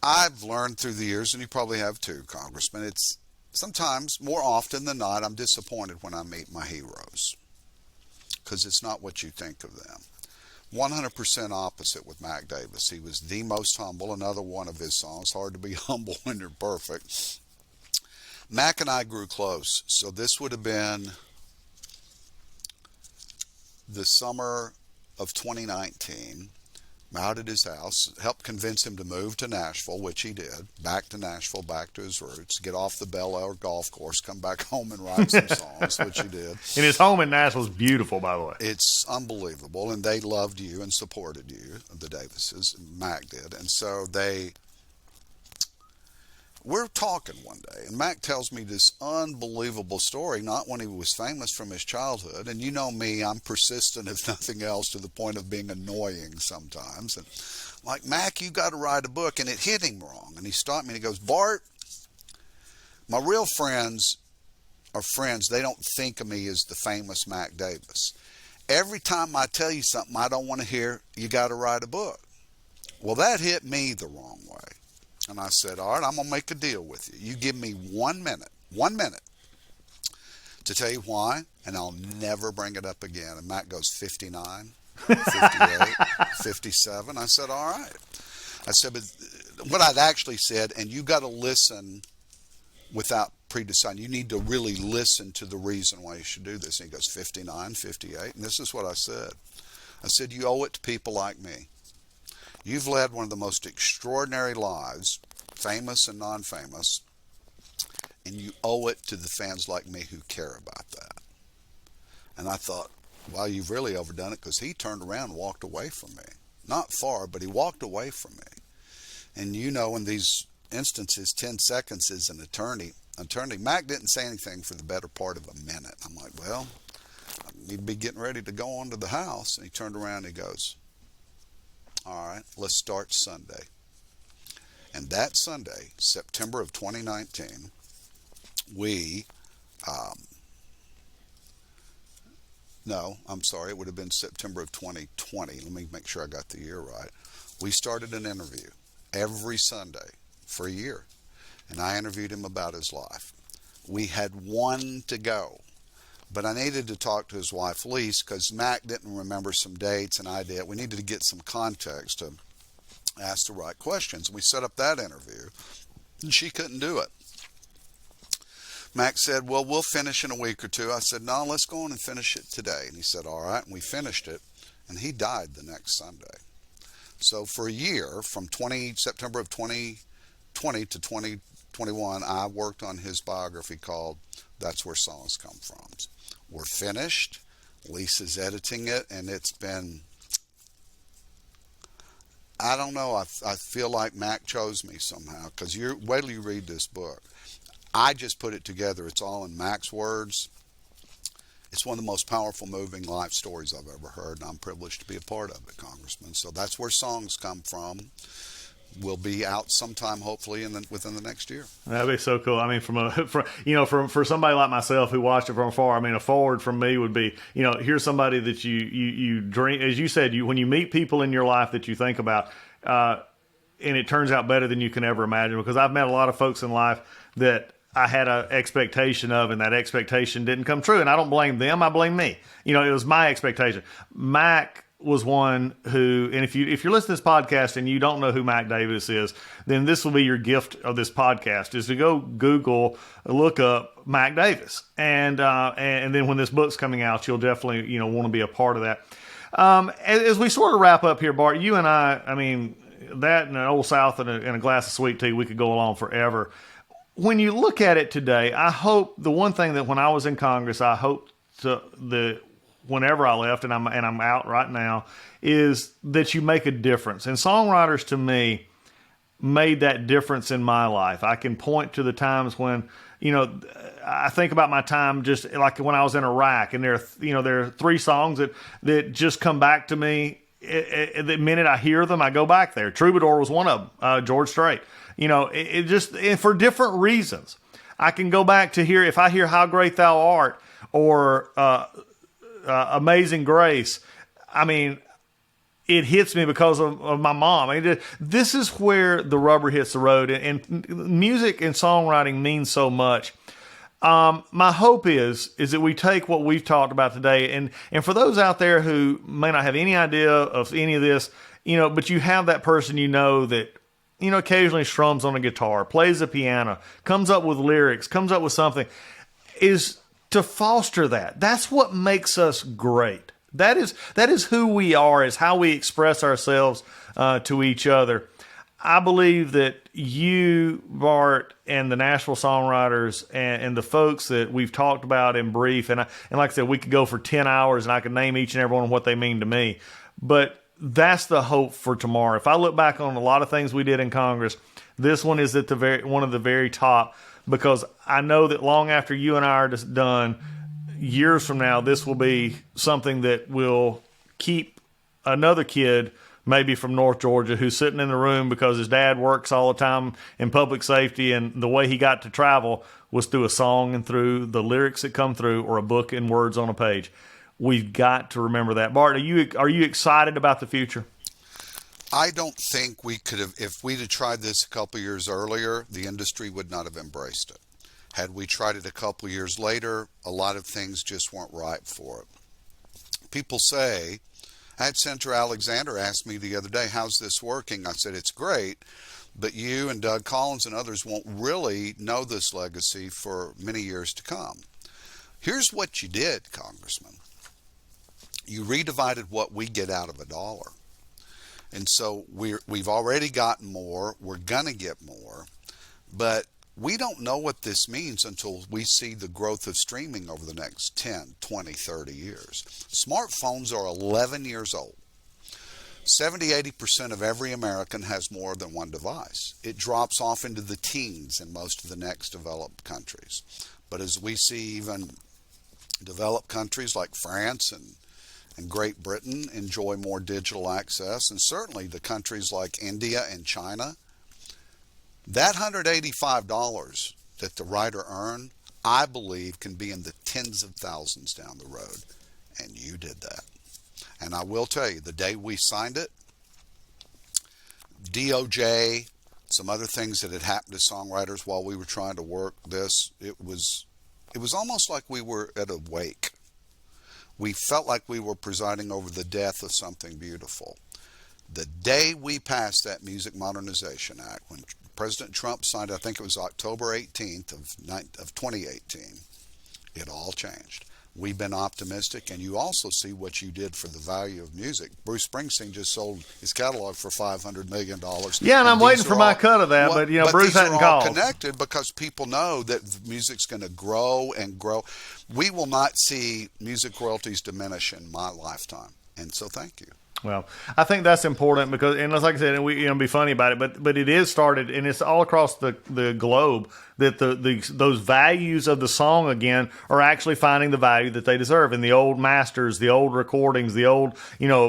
I've learned through the years, and you probably have too, Congressman, it's sometimes, more often than not, I'm disappointed when I meet my heroes, because it's not what you think of them. 100% opposite with Mac Davis. He was the most humble. Another one of his songs, hard to be humble when you're perfect. Mac and I grew close, so this would have been the summer of 2019, out at his house, helped convince him to move to Nashville, which he did. Back to Nashville, back to his roots, get off the Bel Air golf course, come back home and write some songs, which he did. And his home in Nashville is beautiful, by the way. It's unbelievable, and they loved you and supported you, the Davises, and Mac did. And so we're talking one day, and Mac tells me this unbelievable story, not when he was famous from his childhood. And you know me, I'm persistent, if nothing else, to the point of being annoying sometimes. And like, Mac, you got to write a book. And it hit him wrong. And he stopped me and he goes, Bart, my real friends are friends. They don't think of me as the famous Mac Davis. Every time I tell you something I don't want to hear, you got to write a book. Well, that hit me the wrong way. And I said, all right, I'm going to make a deal with you. You give me 1 minute to tell you why, and I'll never bring it up again. And Matt goes, 59, 58, 57. I said, all right. I said, but what I'd actually said, and you got to listen without predeciding. You need to really listen to the reason why you should do this. And he goes, 59, 58. And this is what I said. I said, you owe it to people like me. You've led one of the most extraordinary lives, famous and non-famous, and you owe it to the fans like me who care about that. And I thought, well, you've really overdone it, because he turned around and walked away from me. Not far, but he walked away from me. And you know, in these instances, 10 seconds is an eternity. Mac didn't say anything for the better part of a minute. I'm like, well, I need to be getting ready to go on to the house. And he turned around and he goes, all right, let's start Sunday. And that Sunday, September of 2019, it would have been September of 2020. Let me make sure I got the year right. We started an interview every Sunday for a year. And I interviewed him about his life. We had one to go. But I needed to talk to his wife, Lise, because Mac didn't remember some dates, and I did. We needed to get some context to ask the right questions. We set up that interview, and she couldn't do it. Mac said, well, we'll finish in a week or two. I said, no, let's go on and finish it today. And he said, all right, and we finished it, and he died the next Sunday. So for a year, from September of 2020 to 2021, I worked on his biography called That's Where Songs Come From. We're finished. Lisa's editing it, and it's been, I don't know, I feel like Mac chose me somehow, because wait till you read this book. I just put it together. It's all in Mac's words. It's one of the most powerful, moving life stories I've ever heard, and I'm privileged to be a part of it, Congressman. So that's where songs come from. Will be out sometime, hopefully, within the next year. That'd be so cool. I mean, for somebody like myself who watched it from afar, I mean, a forward from me would be, here's somebody that you dream, as you said, when you meet people in your life that you think about, and it turns out better than you can ever imagine. Because I've met a lot of folks in life that I had an expectation of, and that expectation didn't come true. And I don't blame them. I blame me. It was my expectation. Mac was one who, and if you're listening to this podcast and you don't know who Mac Davis is, then this will be your gift of this podcast, is to go Google, look up Mac Davis. And then when this book's coming out, you'll definitely, want to be a part of that. As we sort of wrap up here, Bart, you and I mean, that and an Old South and a glass of sweet tea, we could go along forever. When you look at it today, I hope the one thing that when I was in Congress, I hoped whenever I left, and I'm out right now, is that you make a difference. And songwriters, to me, made that difference in my life. I can point to the times when, I think about my time just like when I was in Iraq, and there are 3 songs that just come back to me. The minute I hear them, I go back there. Troubadour was one of them, George Strait. It just, and for different reasons. I can go back to if I hear How Great Thou Art, or Amazing Grace. I mean, it hits me because of my mom. I mean, this is where the rubber hits the road, and music and songwriting means so much. My hope is that we take what we've talked about today, and for those out there who may not have any idea of any of this, but you have that person that occasionally strums on a guitar, plays the piano, comes up with lyrics, comes up with something, is to foster that. That's what makes us great. That is who we are, is how we express ourselves to each other. I believe that you, Bart, and the Nashville Songwriters and the folks that we've talked about in brief, and like I said, we could go for 10 hours and I could name each and every one of what they mean to me. But that's the hope for tomorrow. If I look back on a lot of things we did in Congress, this one is at one of the very top, because I know that long after you and I are done, years from now, this will be something that will keep another kid, maybe from North Georgia, who's sitting in the room because his dad works all the time in public safety, and the way he got to travel was through a song and through the lyrics that come through, or a book and words on a page. We've got to remember that. Bart, are you excited about the future? I don't think we could have, if we'd have tried this a couple years earlier, the industry would not have embraced it. Had we tried it a couple years later, a lot of things just weren't ripe for it. People say, I had Senator Alexander ask me the other day, how's this working? I said, it's great, but you and Doug Collins and others won't really know this legacy for many years to come. Here's what you did, Congressman. You redivided what we get out of $1. And so we've already gotten more. We're going to get more. But we don't know what this means until we see the growth of streaming over the next 10, 20, 30 years. Smartphones are 11 years old. 70-80% of every American has more than one device. It drops off into the teens in most of the next developed countries. But as we see even developed countries like France and Great Britain enjoy more digital access, and certainly the countries like India and China, that $185 that the writer earned, I believe, can be in the tens of thousands down the road. And you did that. And I will tell you, the day we signed it, DOJ, some other things that had happened to songwriters while we were trying to work this, it was almost like we were at a wake. We felt like we were presiding over the death of something beautiful. The day we passed that Music Modernization Act, when President Trump signed it, I think it was October 18th of 2018, it all changed. We've been optimistic, and you also see what you did for the value of music. Bruce Springsteen just sold his catalog for $500 million. Yeah, and I'm waiting for my cut of that, but Bruce hadn't called. Connected because people know that the music's going to grow and grow. We will not see music royalties diminish in my lifetime, and so thank you. Well, I think that's important because, and like I said, and we be funny about it, but it is started, and it's all across the globe that those values of the song again are actually finding the value that they deserve. And the old masters, the old recordings, the old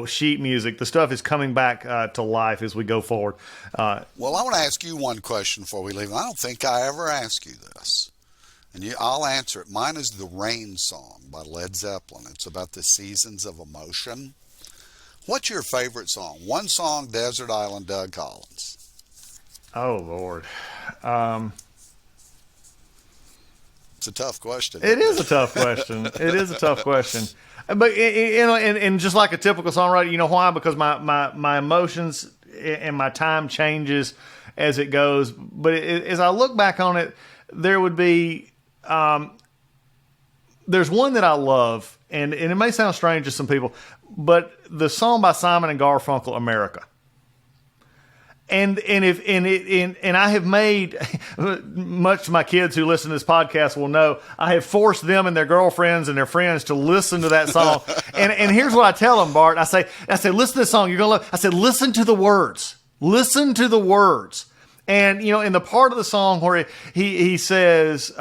sheet music, the stuff is coming back to life as we go forward. Well, I want to ask you one question before we leave. I don't think I ever asked you this, and I'll answer it. Mine is the Rain Song by Led Zeppelin. It's about the seasons of emotion. What's your favorite song? One song, Desert Island, Doug Collins. Oh, Lord. It's a tough question. It is a tough question. It is a tough question. But, and just like a typical songwriter, you know why? Because my emotions and my time changes as it goes. But as I look back on it, there would be... there's one that I love, and it may sound strange to some people, but the song by Simon and Garfunkel, America. And I have made, much to my kids who listen to this podcast will know, I have forced them and their girlfriends and their friends to listen to that song. and here's what I tell them, Bart. I say, listen to this song. You're gonna love. I said, listen to the words. Listen to the words. And in the part of the song where he says.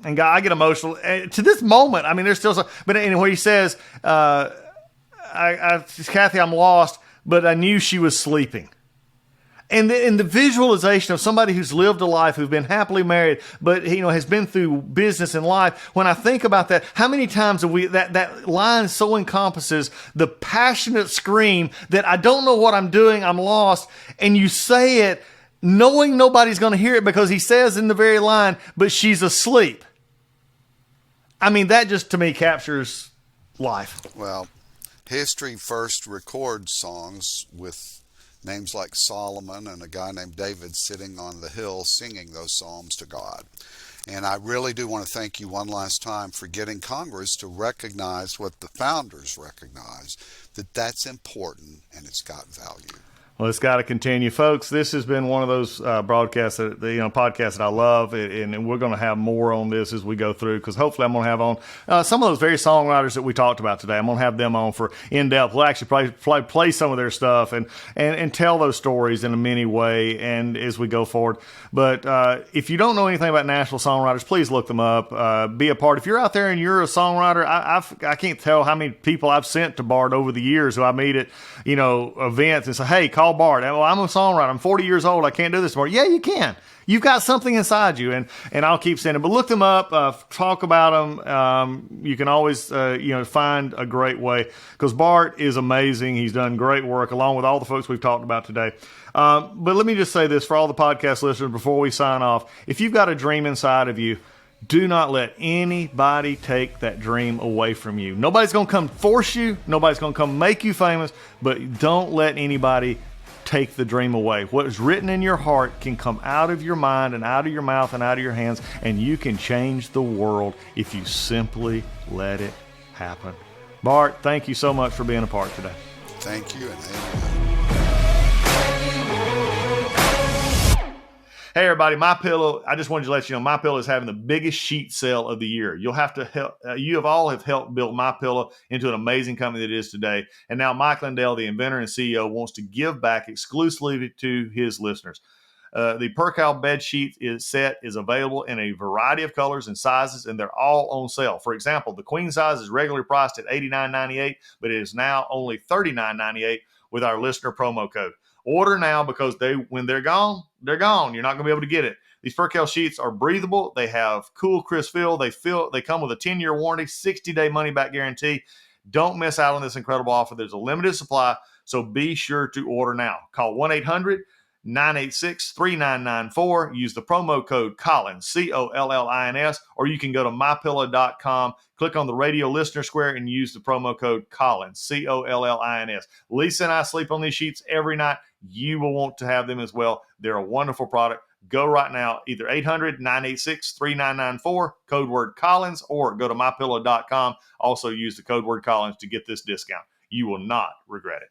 And God, I get emotional to this moment. I mean, there's still some, but anyway, he says, Kathy, I'm lost, but I knew she was sleeping. And the visualization of somebody who's lived a life, who's been happily married, but has been through business and life. When I think about that, how many times have we that line so encompasses the passionate scream that I don't know what I'm doing, I'm lost, and you say it knowing nobody's going to hear it because he says in the very line, but she's asleep. I mean, that just to me captures life. Well, history first records songs with names like Solomon and a guy named David sitting on the hill singing those psalms to God. And I really do want to thank you one last time for getting Congress to recognize what the founders recognized, that that's important and it's got value. Well, it's got to continue, folks. This has been one of those podcasts that I love, and we're going to have more on this as we go through, because hopefully I'm going to have on some of those very songwriters that we talked about today. I'm going to have them on for in-depth. We'll actually play some of their stuff and tell those stories in a mini way and as we go forward. But if you don't know anything about Nashville Songwriters, please look them up. Be a part. If you're out there and you're a songwriter, I can't tell how many people I've sent to Bart over the years who I meet at events and say, hey, call Bart. Well, I'm a songwriter. I'm 40 years old. I can't do this anymore. Yeah, you can. You've got something inside you, and I'll keep sending. But look them up. Talk about them. You can always find a great way, because Bart is amazing. He's done great work along with all the folks we've talked about today. But let me just say this for all the podcast listeners before we sign off. If you've got a dream inside of you, do not let anybody take that dream away from you. Nobody's going to come force you. Nobody's going to come make you famous, but don't let anybody take the dream away. What is written in your heart can come out of your mind and out of your mouth and out of your hands, and you can change the world if you simply let it happen. Bart, thank you so much for being a part today. Thank you, and amen. Hey everybody, MyPillow. I just wanted to let you know MyPillow is having the biggest sheet sale of the year. You'll have to help. You have all helped build MyPillow into an amazing company that it is today. And now Mike Lindell, the inventor and CEO, wants to give back exclusively to his listeners. The Percal bed sheet set is available in a variety of colors and sizes, and they're all on sale. For example, the queen size is regularly priced at $89.98, but it is now only $39.98 with our listener promo code. Order now, because when they're gone, they're gone. You're not going to be able to get it. These Percal sheets are breathable. They have cool, crisp feel. They come with a 10-year warranty, 60-day money-back guarantee. Don't miss out on this incredible offer. There's a limited supply, so be sure to order now. Call 1-800-986-3994. Use the promo code Collins, COLLINS, or you can go to mypillow.com, click on the radio listener square, and use the promo code Collins, COLLINS. Lisa and I sleep on these sheets every night. You will want to have them as well. They're a wonderful product. Go right now, either 800-986-3994, code word Collins, or go to mypillow.com. Also use the code word Collins to get this discount. You will not regret it.